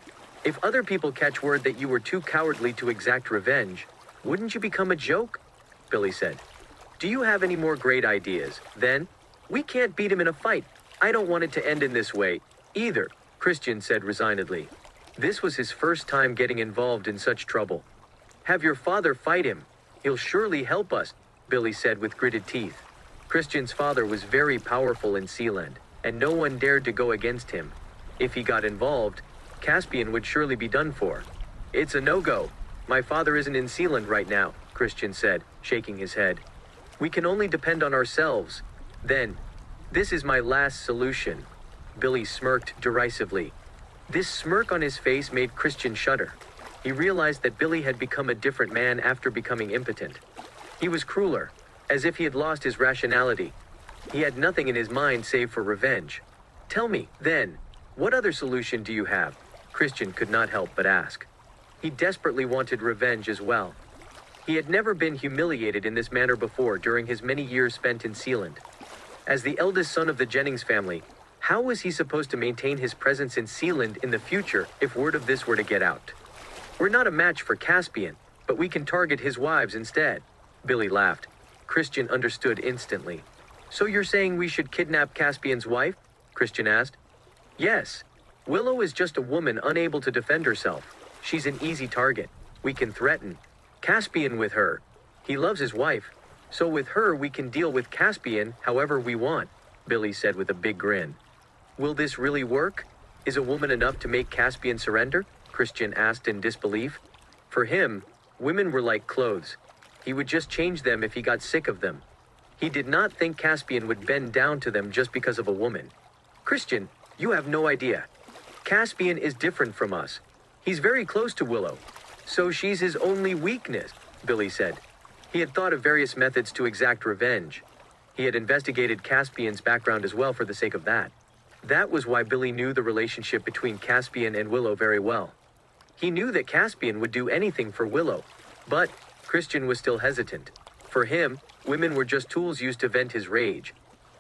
If other people catch word that you were too cowardly to exact revenge, wouldn't you become a joke? Billy said. Do you have any more great ideas, then? We can't beat him in a fight. I don't want it to end in this way, either, Kristian said resignedly. This was his first time getting involved in such trouble. Have your father fight him. He'll surely help us, Billy said with gritted teeth. Kristian's father was very powerful in Sealand, and no one dared to go against him. If he got involved, Caspian would surely be done for. It's a no-go. My father isn't in Sealand right now, Kristian said, shaking his head. We can only depend on ourselves. Then, this is my last solution. Billy smirked derisively. This smirk on his face made Kristian shudder. He realized that Billy had become a different man after becoming impotent. He was crueler, as if he had lost his rationality. He had nothing in his mind save for revenge. Tell me, then, what other solution do you have? Kristian could not help but ask. He desperately wanted revenge as well. He had never been humiliated in this manner before during his many years spent in Sealand. As the eldest son of the Jennings family, How was he supposed to maintain his presence in Sealand in the future if word of this were to get out? We're not a match for Caspian, but we can target his wives instead. Billy laughed. Kristian understood instantly. So you're saying we should kidnap Caspian's wife? Kristian asked. Yes. Willow is just a woman unable to defend herself. She's an easy target. We can threaten Caspian with her. He loves his wife. So with her we can deal with Caspian however we want, Billy said with a big grin. Will this really work? Is a woman enough to make Caspian surrender? Kristian asked in disbelief. For him, women were like clothes. He would just change them if he got sick of them. He did not think Caspian would bend down to them just because of a woman. Kristian, you have no idea. Caspian is different from us. He's very close to Willow. So she's his only weakness, Billy said. He had thought of various methods to exact revenge. He had investigated Caspian's background as well for the sake of that. That was why Billy knew the relationship between Caspian and Willow very well. He knew that Caspian would do anything for Willow, but Kristian was still hesitant. For him, women were just tools used to vent his rage.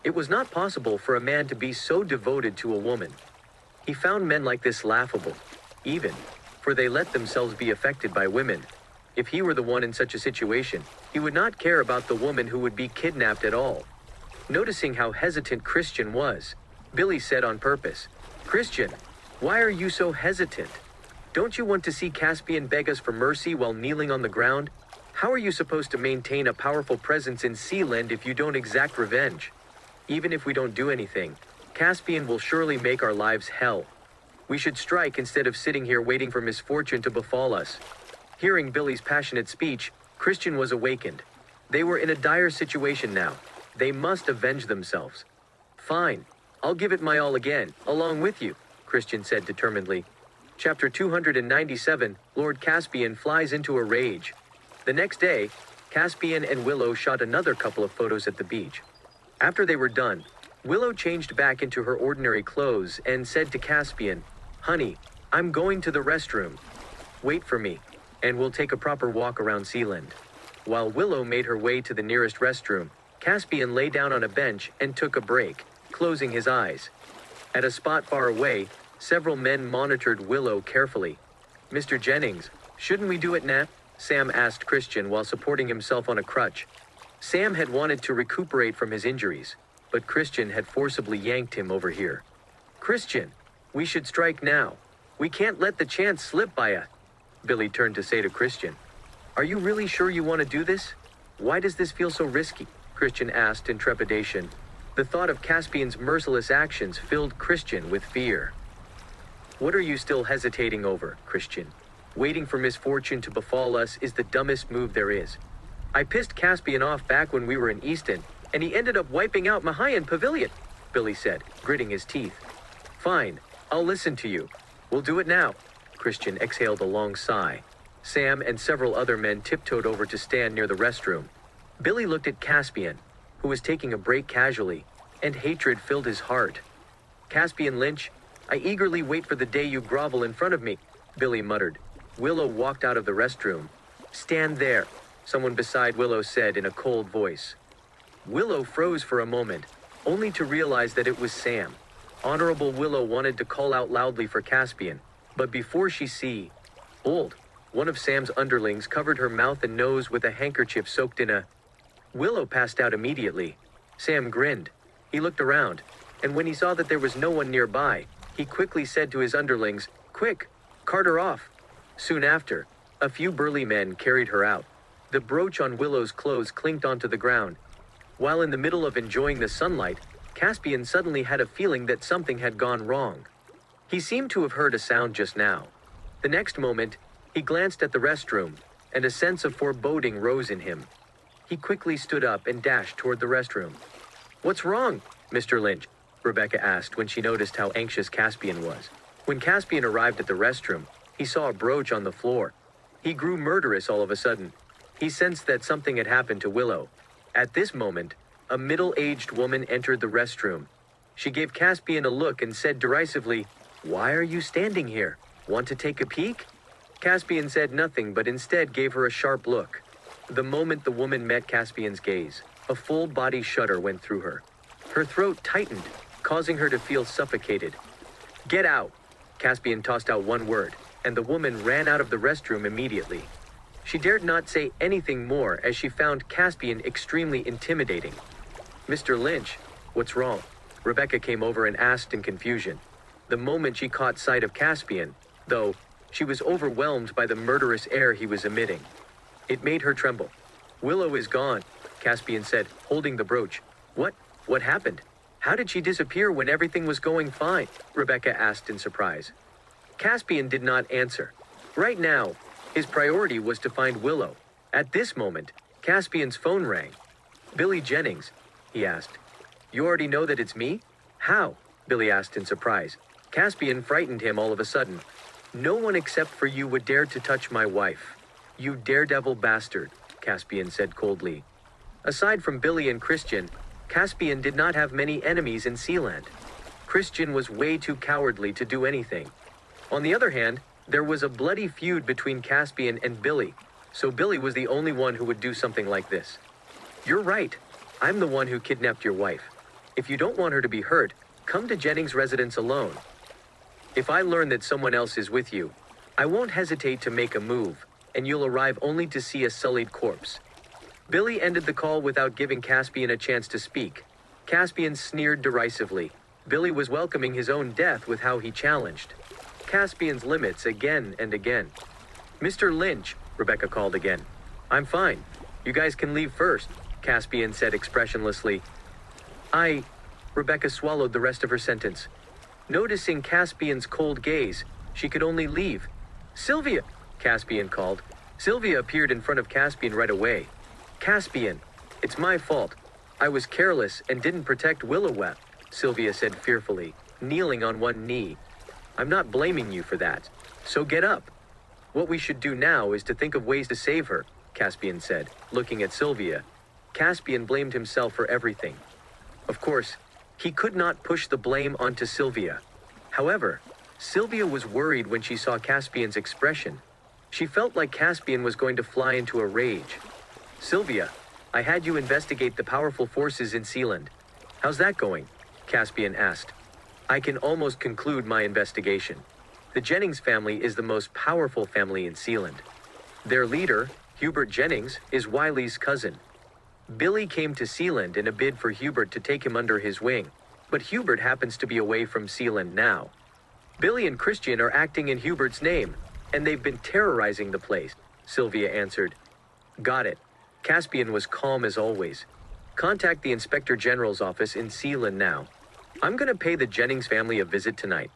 It was not possible for a man to be so devoted to a woman. He found men like this laughable, even, for they let themselves be affected by women. If he were the one in such a situation, he would not care about the woman who would be kidnapped at all. Noticing how hesitant Kristian was, Billy said on purpose, Kristian, why are you so hesitant? Don't you want to see Caspian beg us for mercy while kneeling on the ground? How are you supposed to maintain a powerful presence in Sealand if you don't exact revenge? Even if we don't do anything, Caspian will surely make our lives hell. We should strike instead of sitting here waiting for misfortune to befall us. Hearing Billy's passionate speech, Kristian was awakened. They were in a dire situation now. They must avenge themselves. Fine, I'll give it my all again, along with you, Kristian said determinedly. Chapter 297, Lord Caspian flies into a rage. The next day, Caspian and Willow shot another couple of photos at the beach. After they were done, Willow changed back into her ordinary clothes and said to Caspian, Honey, I'm going to the restroom. Wait for me, and we'll take a proper walk around Sealand. While Willow made her way to the nearest restroom, Caspian lay down on a bench and took a break, closing his eyes. At a spot far away, several men monitored Willow carefully. Mr. Jennings, shouldn't we do it now? Sam asked Kristian while supporting himself on a crutch. Sam had wanted to recuperate from his injuries, but Kristian had forcibly yanked him over here. Kristian, we should strike now. We can't let the chance slip by us. Billy turned to say to Kristian. Are you really sure you want to do this? Why does this feel so risky? Kristian asked in trepidation. The thought of Caspian's merciless actions filled Kristian with fear. What are you still hesitating over, Kristian? Waiting for misfortune to befall us is the dumbest move there is. I pissed Caspian off back when we were in Easton, and he ended up wiping out Mahayan Pavilion, Billy said, gritting his teeth. Fine, I'll listen to you. We'll do it now. Kristian exhaled a long sigh. Sam and several other men tiptoed over to stand near the restroom. Billy looked at Caspian, who was taking a break casually, and hatred filled his heart. Caspian Lynch, I eagerly wait for the day you grovel in front of me, Billy muttered. Willow walked out of the restroom. Stand there, someone beside Willow said in a cold voice. Willow froze for a moment, only to realize that it was Sam. Honorable Willow wanted to call out loudly for Caspian, but before she Old, one of Sam's underlings covered her mouth and nose with a handkerchief soaked in a... Willow passed out immediately. Sam grinned. He looked around, and when he saw that there was no one nearby, he quickly said to his underlings, Quick, cart her off. Soon after, a few burly men carried her out. The brooch on Willow's clothes clinked onto the ground. While in the middle of enjoying the sunlight, Caspian suddenly had a feeling that something had gone wrong. He seemed to have heard a sound just now. The next moment, he glanced at the restroom, and a sense of foreboding rose in him. He quickly stood up and dashed toward the restroom. What's wrong, Mr. Lynch? Rebecca asked when she noticed how anxious Caspian was. When Caspian arrived at the restroom, he saw a brooch on the floor. He grew murderous all of a sudden. He sensed that something had happened to Willow. At this moment, a middle-aged woman entered the restroom. She gave Caspian a look and said derisively, Why are you standing here? Want to take a peek? Caspian said nothing but instead gave her a sharp look. The moment the woman met Caspian's gaze, a full-body shudder went through her. Her throat tightened. causing her to feel suffocated. "Get out!" Caspian tossed out one word, and the woman ran out of the restroom immediately. She dared not say anything more as she found Caspian extremely intimidating. "Mr. Lynch, what's wrong?" Rebecca came over and asked in confusion. The moment she caught sight of Caspian, though, she was overwhelmed by the murderous air he was emitting. It made her tremble. "Willow is gone," Caspian said, holding the brooch. What happened? How did she disappear when everything was going fine?" Rebecca asked in surprise. Caspian did not answer. Right now, his priority was to find Willow. At this moment, Caspian's phone rang. "Billy Jennings?" he asked. "You already know that it's me? How?" Billy asked in surprise. Caspian frightened him all of a sudden. "No one except for you would dare to touch my wife. You daredevil bastard," Caspian said coldly. Aside from Billy and Kristian, Caspian did not have many enemies in Sealand. Kristian was way too cowardly to do anything. On the other hand, there was a bloody feud between Caspian and Billy, so Billy was the only one who would do something like this. "You're right. I'm the one who kidnapped your wife. If you don't want her to be hurt, come to Jennings' residence alone. If I learn that someone else is with you, I won't hesitate to make a move, and you'll arrive only to see a sullied corpse." Billy ended the call without giving Caspian a chance to speak. Caspian sneered derisively. Billy was welcoming his own death with how he challenged Caspian's limits again and again. "Mr. Lynch," Rebecca called again. "I'm fine. You guys can leave first," Caspian said expressionlessly. Rebecca swallowed the rest of her sentence. Noticing Caspian's cold gaze, she could only leave. "Sylvia!" Caspian called. Sylvia appeared in front of Caspian right away. "Caspian, it's my fault. I was careless and didn't protect Willow," Sylvia said fearfully, kneeling on one knee. "I'm not blaming you for that. So get up. What we should do now is to think of ways to save her," Caspian said, looking at Sylvia. Caspian blamed himself for everything. Of course, he could not push the blame onto Sylvia. However, Sylvia was worried when she saw Caspian's expression. She felt like Caspian was going to fly into a rage. "Sylvia, I had you investigate the powerful forces in Sealand. How's that going?" Caspian asked. "I can almost conclude my investigation. The Jennings family is the most powerful family in Sealand. Their leader, Hubert Jennings, is Wiley's cousin. Billy came to Sealand in a bid for Hubert to take him under his wing, but Hubert happens to be away from Sealand now. Billy and Kristian are acting in Hubert's name, and they've been terrorizing the place," Sylvia answered. "Got it." Caspian was calm as always. "Contact the Inspector General's office in Sealand now. I'm gonna pay the Jennings family a visit tonight.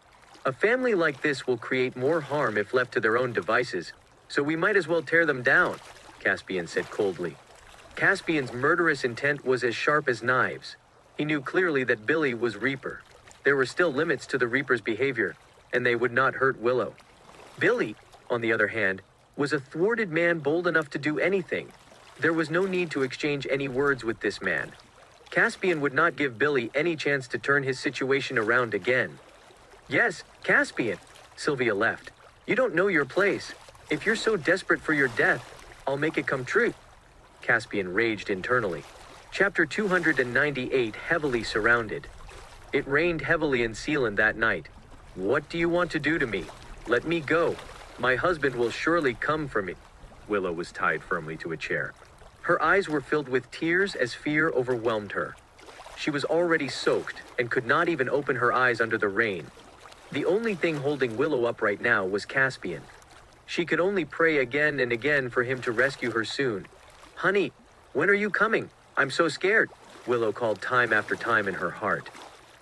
A family like this will create more harm if left to their own devices, so we might as well tear them down," Caspian said coldly. Caspian's murderous intent was as sharp as knives. He knew clearly that Billy was Reaper. There were still limits to the Reaper's behavior, and they would not hurt Willow. Billy, on the other hand, was a thwarted man bold enough to do anything. There was no need to exchange any words with this man. Caspian would not give Billy any chance to turn his situation around again. "Yes, Caspian," Sylvia left. "You don't know your place. If you're so desperate for your death, I'll make it come true." Caspian raged internally. Chapter 298, Heavily Surrounded. It rained heavily in Sealand that night. "What do you want to do to me? Let me go. My husband will surely come for me." Willow was tied firmly to a chair. Her eyes were filled with tears as fear overwhelmed her. She was already soaked and could not even open her eyes under the rain. The only thing holding Willow up right now was Caspian. She could only pray again and again for him to rescue her soon. "Honey, when are you coming? I'm so scared," Willow called time after time in her heart.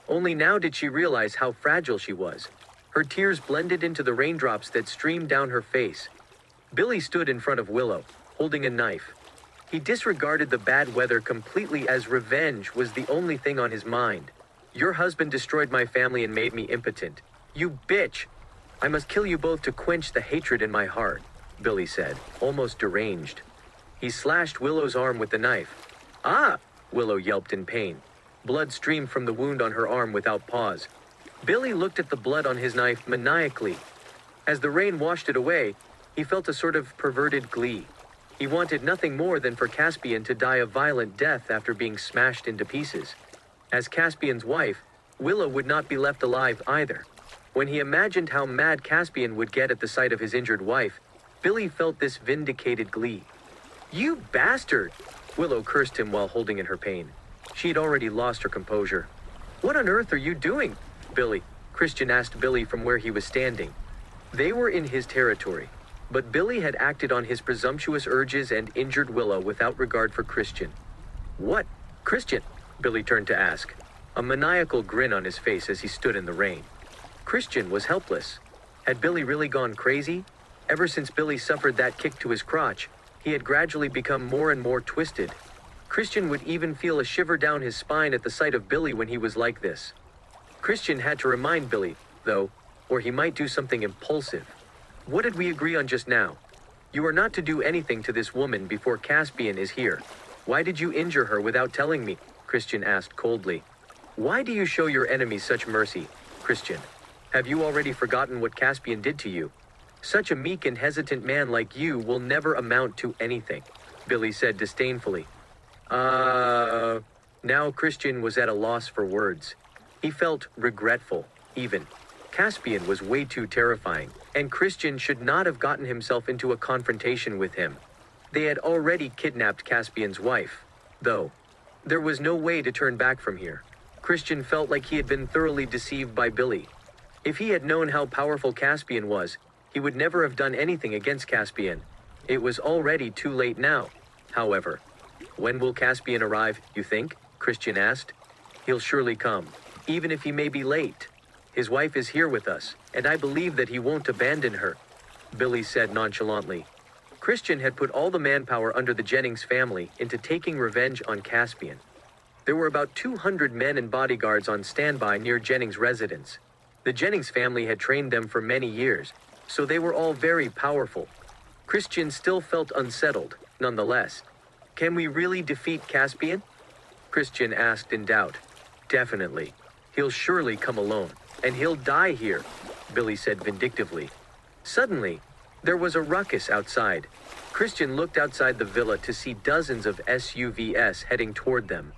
Only now did she realize how fragile she was. Her tears blended into the raindrops that streamed down her face. Billy stood in front of Willow, holding a knife. He disregarded the bad weather completely as revenge was the only thing on his mind. "Your husband destroyed my family and made me impotent. You bitch! I must kill you both to quench the hatred in my heart," Billy said, almost deranged. He slashed Willow's arm with the knife. "Ah!" Willow yelped in pain. Blood streamed from the wound on her arm without pause. Billy looked at the blood on his knife maniacally. As the rain washed it away, he felt a sort of perverted glee. He wanted nothing more than for Caspian to die a violent death after being smashed into pieces. As Caspian's wife, Willow would not be left alive either. When he imagined how mad Caspian would get at the sight of his injured wife, Billy felt this vindicated glee. "You bastard!" Willow cursed him while holding in her pain. She had already lost her composure. "What on earth are you doing, Billy?" Kristian asked Billy from where he was standing. They were in his territory, but Billy had acted on his presumptuous urges and injured Willow without regard for Kristian. "What, Kristian?" Billy turned to ask, a maniacal grin on his face as he stood in the rain. Kristian was helpless. Had Billy really gone crazy? Ever since Billy suffered that kick to his crotch, he had gradually become more and more twisted. Kristian would even feel a shiver down his spine at the sight of Billy when he was like this. Kristian had to remind Billy, though, or he might do something impulsive. "What did we agree on just now? You are not to do anything to this woman before Caspian is here. Why did you injure her without telling me?" Kristian asked coldly. "Why do you show your enemies such mercy, Kristian? Have you already forgotten what Caspian did to you? Such a meek and hesitant man like you will never amount to anything," Billy said disdainfully. Now Kristian was at a loss for words. He felt regretful, even. Caspian was way too terrifying, and Kristian should not have gotten himself into a confrontation with him. They had already kidnapped Caspian's wife, though. There was no way to turn back from here. Kristian felt like he had been thoroughly deceived by Billy. If he had known how powerful Caspian was, he would never have done anything against Caspian. It was already too late now, however. "When will Caspian arrive, you think?" Kristian asked. "He'll surely come, even if he may be late. His wife is here with us, and I believe that he won't abandon her," Billy said nonchalantly. Kristian had put all the manpower under the Jennings family into taking revenge on Caspian. There were about 200 men and bodyguards on standby near Jennings' residence. The Jennings family had trained them for many years, so they were all very powerful. Kristian still felt unsettled, nonetheless. "Can we really defeat Caspian?" Kristian asked in doubt. "Definitely. He'll surely come alone, and he'll die here," Billy said vindictively. Suddenly, there was a ruckus outside. Kristian looked outside the villa to see dozens of SUVs heading toward them.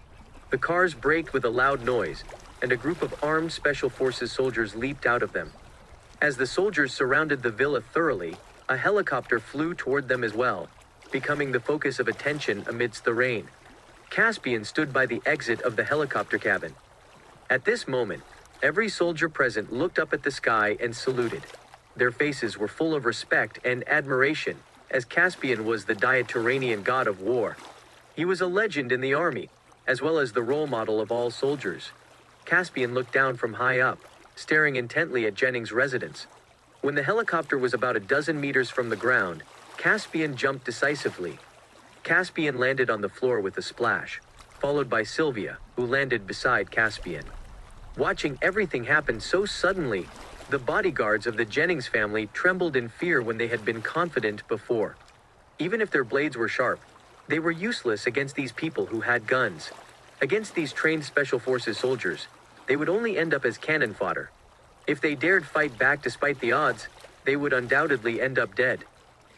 The cars braked with a loud noise, and a group of armed Special Forces soldiers leaped out of them. As the soldiers surrounded the villa thoroughly, a helicopter flew toward them as well, becoming the focus of attention amidst the rain. Caspian stood by the exit of the helicopter cabin. At this moment, every soldier present looked up at the sky and saluted. Their faces were full of respect and admiration, as Caspian was the Diaturanian god of war. He was a legend in the army, as well as the role model of all soldiers. Caspian looked down from high up, staring intently at Jennings' residence. When the helicopter was about a dozen meters from the ground, Caspian jumped decisively. Caspian landed on the floor with a splash, followed by Sylvia, who landed beside Caspian. Watching everything happen so suddenly, the bodyguards of the Jennings family trembled in fear when they had been confident before. Even if their blades were sharp, they were useless against these people who had guns. Against these trained Special Forces soldiers, they would only end up as cannon fodder. If they dared fight back despite the odds, they would undoubtedly end up dead.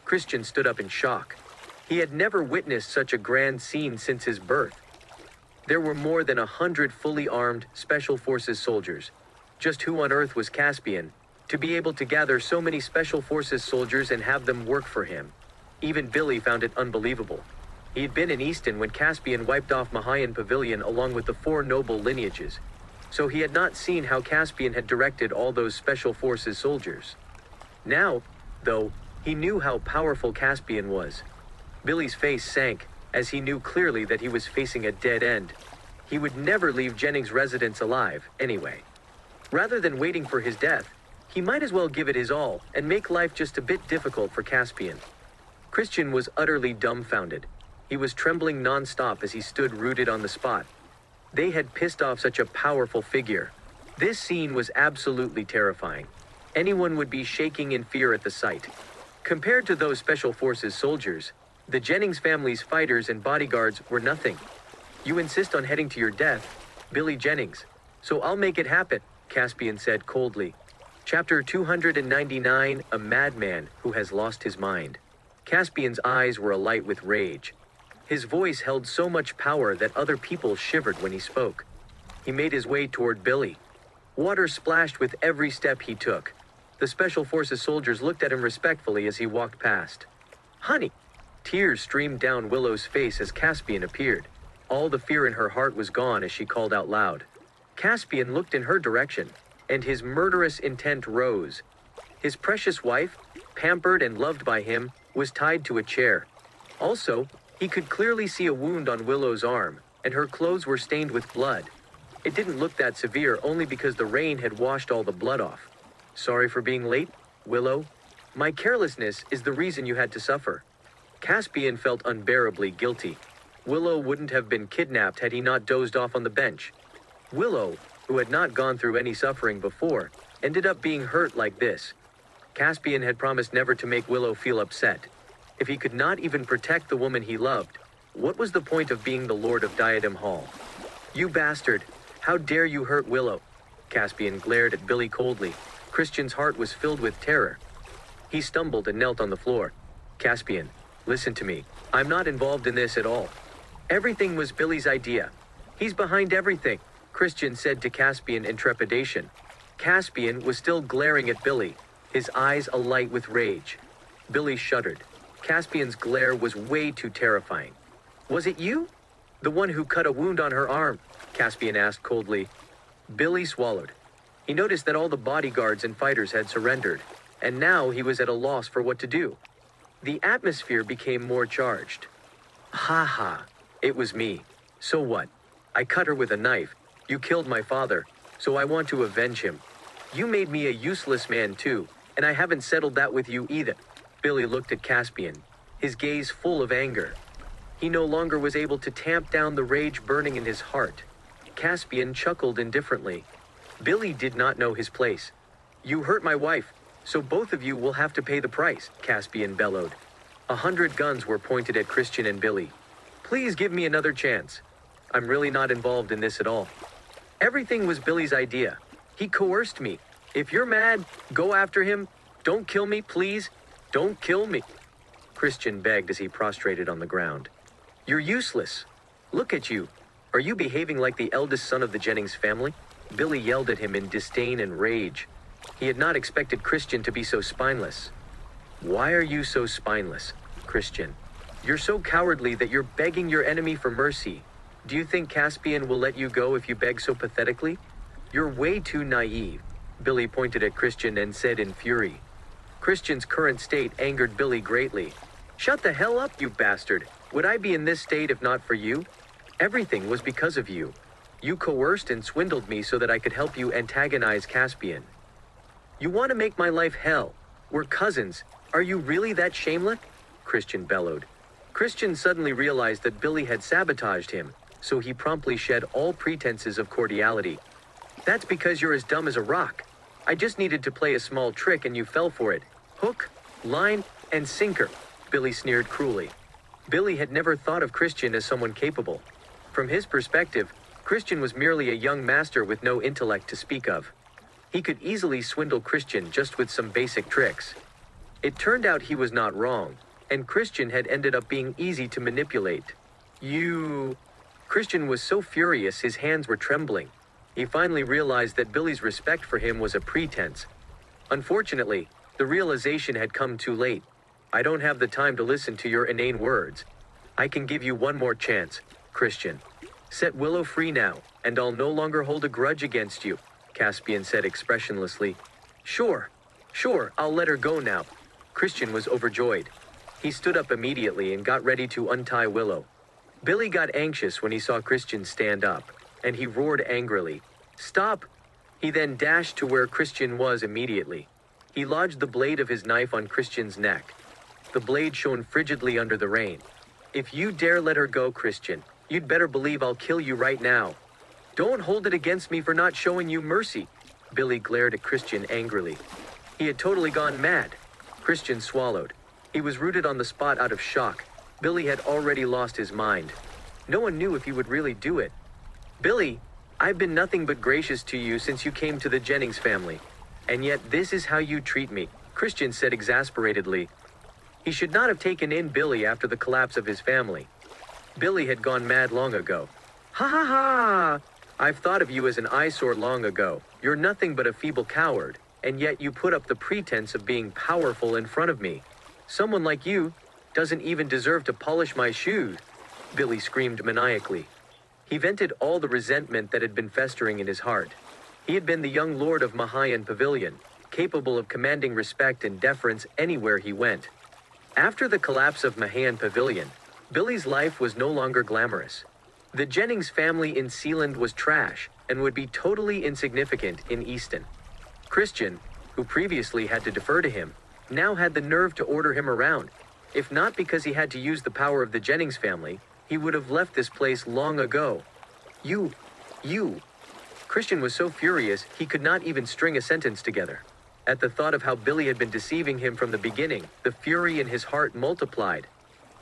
Kristian stood up in shock. He had never witnessed such a grand scene since his birth. There were more than 100 fully armed Special Forces soldiers. Just who on earth was Caspian, to be able to gather so many Special Forces soldiers and have them work for him? Even Billy found it unbelievable. He had been in Easton when Caspian wiped off Mahayan Pavilion along with the 4 noble lineages, so he had not seen how Caspian had directed all those Special Forces soldiers. Now, though, he knew how powerful Caspian was. Billy's face sank, as he knew clearly that he was facing a dead end. He would never leave Jennings' residence alive, anyway. Rather than waiting for his death, he might as well give it his all and make life just a bit difficult for Caspian. Kristian was utterly dumbfounded. He was trembling non-stop as he stood rooted on the spot. They had pissed off such a powerful figure. This scene was absolutely terrifying. Anyone would be shaking in fear at the sight. Compared to those Special Forces soldiers, the Jennings family's fighters and bodyguards were nothing. "You insist on heading to your death, Billy Jennings, so I'll make it happen," Caspian said coldly. Chapter 299, A Madman Who Has Lost His Mind. Caspian's eyes were alight with rage. His voice held so much power that other people shivered when he spoke. He made his way toward Billy, Water splashed with every step he took. The Special Forces soldiers looked at him respectfully as he walked past. "Honey!" Tears streamed down Willow's face as Caspian appeared. All the fear in her heart was gone as she called out loud. Caspian looked in her direction, and his murderous intent rose. His precious wife, pampered and loved by him, was tied to a chair. Also, he could clearly see a wound on Willow's arm, and her clothes were stained with blood. It didn't look that severe only because the rain had washed all the blood off. "Sorry for being late, Willow. My carelessness is the reason you had to suffer." Caspian felt unbearably guilty. Willow wouldn't have been kidnapped had he not dozed off on the bench. Willow, who had not gone through any suffering before, ended up being hurt like this. Caspian had promised never to make Willow feel upset. If he could not even protect the woman he loved, what was the point of being the Lord of Diadem Hall? "You bastard! How dare you hurt Willow?" Caspian glared at Billy coldly. Kristian's heart was filled with terror. He stumbled and knelt on the floor. "Caspian, listen to me. I'm not involved in this at all. Everything was Billy's idea. He's behind everything," Kristian said to Caspian in trepidation. Caspian was still glaring at Billy, his eyes alight with rage. Billy shuddered. Caspian's glare was way too terrifying. "Was it you? The one who cut a wound on her arm?" Caspian asked coldly. Billy swallowed. He noticed that all the bodyguards and fighters had surrendered, and now he was at a loss for what to do. The atmosphere became more charged. "Ha ha, it was me. So what? I cut her with a knife. You killed my father, so I want to avenge him. You made me a useless man too, and I haven't settled that with you either." Billy looked at Caspian, his gaze full of anger. He no longer was able to tamp down the rage burning in his heart. Caspian chuckled indifferently. Billy did not know his place. "You hurt my wife, so both of you will have to pay the price," Caspian bellowed. 100 guns were pointed at Kristian and Billy. "Please give me another chance. I'm really not involved in this at all. Everything was Billy's idea. He coerced me. If you're mad, go after him. Don't kill me, please. Don't kill me," Kristian begged as he prostrated on the ground. "You're useless. Look at you. Are you behaving like the eldest son of the Jennings family?" Billy yelled at him in disdain and rage. He had not expected Kristian to be so spineless. "Why are you so spineless, Kristian? You're so cowardly that you're begging your enemy for mercy. Do you think Caspian will let you go if you beg so pathetically? You're way too naive," Billy pointed at Kristian and said in fury. Kristian's current state angered Billy greatly. "Shut the hell up, you bastard. Would I be in this state if not for you? Everything was because of you. You coerced and swindled me so that I could help you antagonize Caspian. You want to make my life hell. We're cousins. Are you really that shameless?" Kristian bellowed. Kristian suddenly realized that Billy had sabotaged him, so he promptly shed all pretenses of cordiality. "That's because you're as dumb as a rock. I just needed to play a small trick and you fell for it. Hook, line, and sinker," Billy sneered cruelly. Billy had never thought of Kristian as someone capable. From his perspective, Kristian was merely a young master with no intellect to speak of. He could easily swindle Kristian just with some basic tricks. It turned out he was not wrong, and Kristian had ended up being easy to manipulate. "You..." Kristian was so furious his hands were trembling. He finally realized that Billy's respect for him was a pretense. Unfortunately, the realization had come too late. "I don't have the time to listen to your inane words. I can give you one more chance, Kristian. Set Willow free now, and I'll no longer hold a grudge against you," Caspian said expressionlessly. Sure, I'll let her go now." Kristian was overjoyed. He stood up immediately and got ready to untie Willow. Billy got anxious when he saw Kristian stand up, and he roared angrily, "Stop!" He then dashed to where Kristian was immediately. He lodged the blade of his knife on Kristian's neck. The blade shone frigidly under the rain. "If you dare let her go, Kristian, you'd better believe I'll kill you right now. Don't hold it against me for not showing you mercy." Billy glared at Kristian angrily. He had totally gone mad. Kristian swallowed. He was rooted on the spot out of shock. Billy had already lost his mind. No one knew if he would really do it. "Billy, I've been nothing but gracious to you since you came to the Jennings family. And yet this is how you treat me," Kristian said exasperatedly. He should not have taken in Billy after the collapse of his family. Billy had gone mad long ago. "Ha ha ha! I've thought of you as an eyesore long ago. You're nothing but a feeble coward, and yet you put up the pretense of being powerful in front of me. Someone like you doesn't even deserve to polish my shoes, Billy screamed maniacally. He vented all the resentment that had been festering in his heart. He had been the young lord of Mahayan Pavilion, capable of commanding respect and deference anywhere he went. After the collapse of Mahayan Pavilion, Billy's life was no longer glamorous. The Jennings family in Sealand was trash and would be totally insignificant in Easton. Kristian, who previously had to defer to him, now had the nerve to order him around. If not because he had to use the power of the Jennings family, he would have left this place long ago. You. Kristian was so furious he could not even string a sentence together. At the thought of how Billy had been deceiving him from the beginning, the fury in his heart multiplied.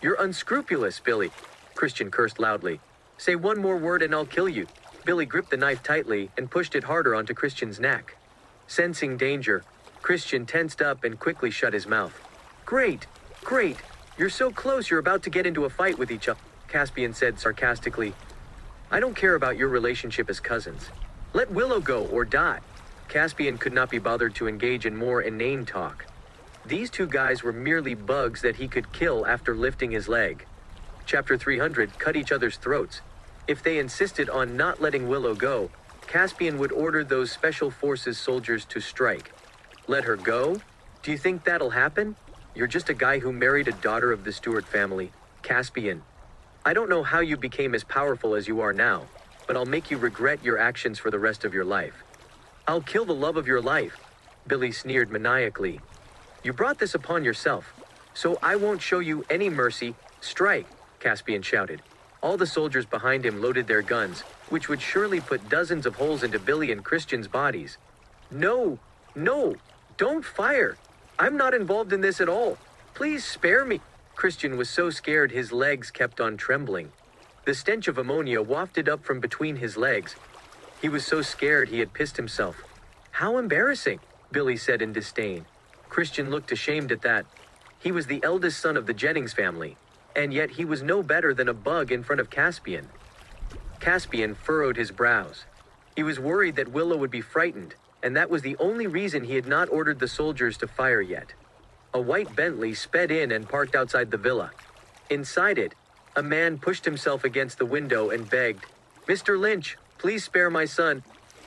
You're unscrupulous, Billy, Kristian cursed loudly. Say one more word and I'll kill you. Billy gripped the knife tightly and pushed it harder onto Kristian's neck. Sensing danger, Kristian tensed up and quickly shut his mouth. Great. You're so close you're about to get into a fight with each other, Caspian said sarcastically. I don't care about your relationship as cousins. Let Willow go or die. Caspian could not be bothered to engage in more inane talk. These two guys were merely bugs that he could kill after lifting his leg. Chapter 300 cut each other's throats. If they insisted on not letting Willow go, Caspian would order those special forces soldiers to strike. Let her go? Do you think that'll happen? You're just a guy who married a daughter of the Stewart family, Caspian. I don't know how you became as powerful as you are now, but I'll make you regret your actions for the rest of your life. I'll kill the love of your life, Billy sneered maniacally. You brought this upon yourself, so I won't show you any mercy. Strike, Caspian shouted. All the soldiers behind him loaded their guns, which would surely put dozens of holes into Billy and Kristian's bodies. No, don't fire. I'm not involved in this at all. Please spare me. Kristian was so scared his legs kept on trembling. The stench of ammonia wafted up from between his legs. He was so scared he had pissed himself. How embarrassing, Billy said in disdain. Kristian looked ashamed at that. He was the eldest son of the Jennings family, and yet he was no better than a bug in front of Caspian. Caspian furrowed his brows. He was worried that Willow would be frightened, and that was the only reason he had not ordered the soldiers to fire yet. A white Bentley sped in and parked outside the villa. Inside it, a man pushed himself against the window and begged, Mr. Lynch, please spare my son.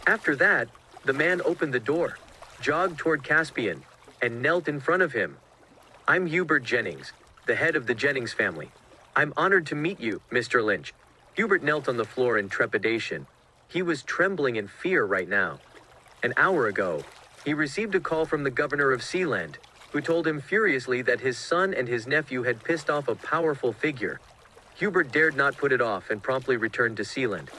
After that, the man opened the door, jogged toward Caspian, and knelt in front of him. I'm Hubert Jennings, the head of the Jennings family. I'm honored to meet you, Mr. Lynch. Hubert knelt on the floor in trepidation. He was trembling in fear right now. An hour ago, he received a call from the governor of Sealand, who told him furiously that his son and his nephew had pissed off a powerful figure. Hubert dared not put it off and promptly returned to Sealand.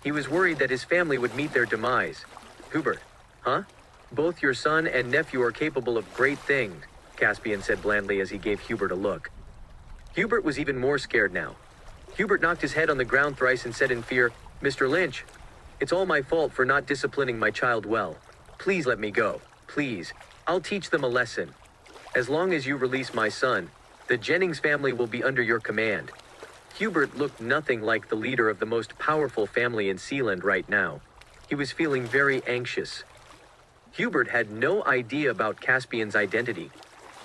He was worried that his family would meet their demise. Hubert, huh? Both your son and nephew are capable of great things, Caspian said blandly as he gave Hubert a look. Hubert was even more scared now. Hubert knocked his head on the ground thrice and said in fear, Mr. Lynch, it's all my fault for not disciplining my child well. Please let me go. Please. I'll teach them a lesson. As long as you release my son, the Jennings family will be under your command. Hubert looked nothing like the leader of the most powerful family in Sealand right now. He was feeling very anxious. Hubert had no idea about Caspian's identity,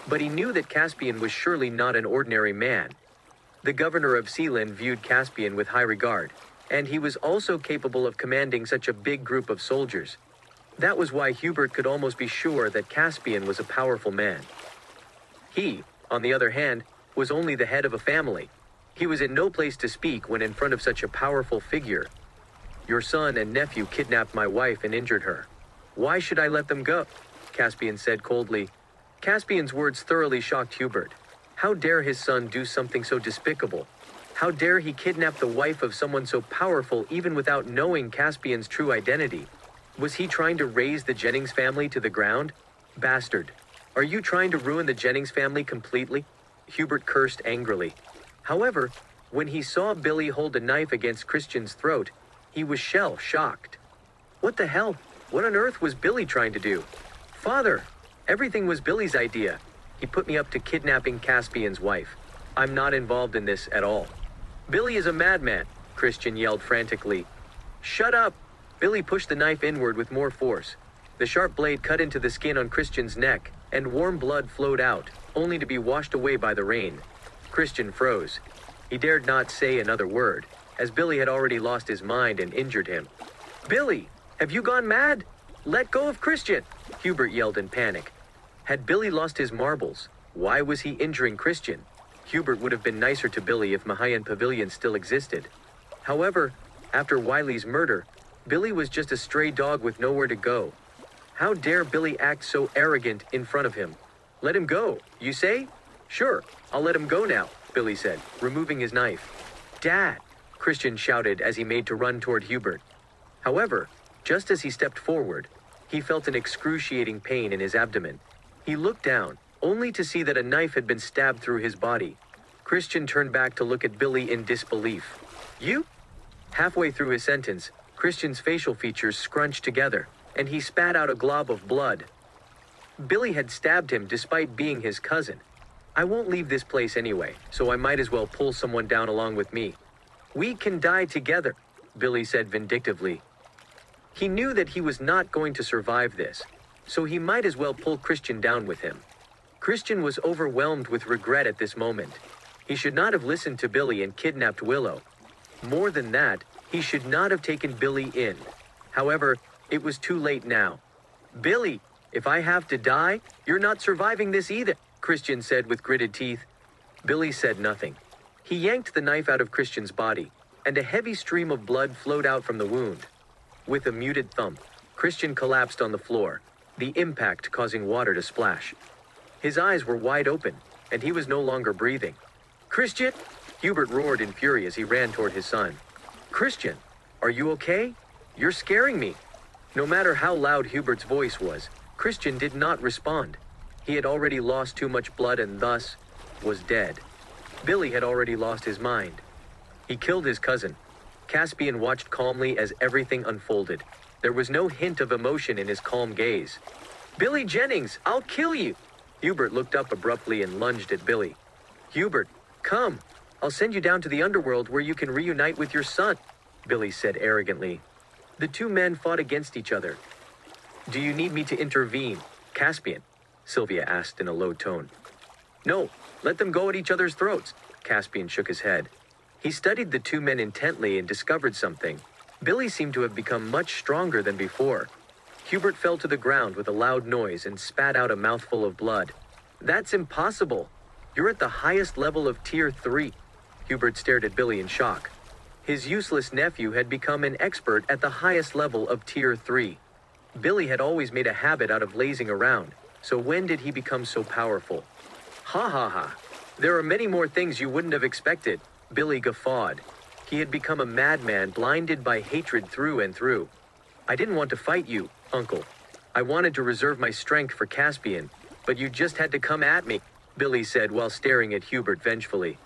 but he knew that Caspian was surely not an ordinary man. The governor of Sealand viewed Caspian with high regard, and he was also capable of commanding such a big group of soldiers. That was why Hubert could almost be sure that Caspian was a powerful man. He, on the other hand, was only the head of a family. He was in no place to speak when in front of such a powerful figure. Your son and nephew kidnapped my wife and injured her. Why should I let them go? Caspian said coldly. Caspian's words thoroughly shocked Hubert. How dare his son do something so despicable? How dare he kidnap the wife of someone so powerful even without knowing Caspian's true identity? Was he trying to raze the Jennings family to the ground? Bastard. Are you trying to ruin the Jennings family completely? Hubert cursed angrily. However, when he saw Billy hold a knife against Kristian's throat, he was shell-shocked. What the hell? What on earth was Billy trying to do? Father, everything was Billy's idea. He put me up to kidnapping Caspian's wife. I'm not involved in this at all. Billy is a madman, Kristian yelled frantically. Shut up! Billy pushed the knife inward with more force. The sharp blade cut into the skin on Kristian's neck, and warm blood flowed out, only to be washed away by the rain. Kristian froze. He dared not say another word, as Billy had already lost his mind and injured him. "Billy, have you gone mad? Let go of Kristian!" Hubert yelled in panic. Had Billy lost his marbles? Why was he injuring Kristian? Hubert would have been nicer to Billy if Mahayan Pavilion still existed. However, after Wiley's murder, Billy was just a stray dog with nowhere to go. How dare Billy act so arrogant in front of him? "Let him go, you say?" "Sure, I'll let him go now," Billy said, removing his knife. "Dad!" Kristian shouted as he made to run toward Hubert. However, just as he stepped forward, he felt an excruciating pain in his abdomen. He looked down, only to see that a knife had been stabbed through his body. Kristian turned back to look at Billy in disbelief. "You?" Halfway through his sentence, Kristian's facial features scrunched together, and he spat out a glob of blood. Billy had stabbed him despite being his cousin. "I won't leave this place anyway, so I might as well pull someone down along with me." "We can die together," Billy said vindictively. He knew that he was not going to survive this, so he might as well pull Kristian down with him. Kristian was overwhelmed with regret at this moment. He should not have listened to Billy and kidnapped Willow. More than that, he should not have taken Billy in. However, it was too late now. "Billy, if I have to die, you're not surviving this either," Kristian said with gritted teeth. Billy said nothing. He yanked the knife out of Kristian's body, and a heavy stream of blood flowed out from the wound. With a muted thump, Kristian collapsed on the floor, the impact causing water to splash. His eyes were wide open, and he was no longer breathing. "Kristian!" Hubert roared in fury as he ran toward his son. "Kristian, are you okay? You're scaring me." No matter how loud Hubert's voice was, Kristian did not respond. He had already lost too much blood and thus was dead. Billy had already lost his mind. He killed his cousin. Caspian watched calmly as everything unfolded. There was no hint of emotion in his calm gaze. "Billy Jennings, I'll kill you!" Hubert looked up abruptly and lunged at Billy. "Hubert, come. I'll send you down to the underworld where you can reunite with your son," Billy said arrogantly. The two men fought against each other. "Do you need me to intervene, Caspian?" Sylvia asked in a low tone. "No, let them go at each other's throats." Caspian shook his head. He studied the two men intently and discovered something. Billy seemed to have become much stronger than before. Hubert fell to the ground with a loud noise and spat out a mouthful of blood. "That's impossible. You're at the highest level of Tier 3. Hubert stared at Billy in shock. His useless nephew had become an expert at the highest level of Tier 3. Billy had always made a habit out of lazing around, so when did he become so powerful? "Ha ha ha. There are many more things you wouldn't have expected," Billy guffawed. He had become a madman blinded by hatred through and through. "I didn't want to fight you, Uncle. I wanted to reserve my strength for Caspian, but you just had to come at me," Billy said while staring at Hubert vengefully.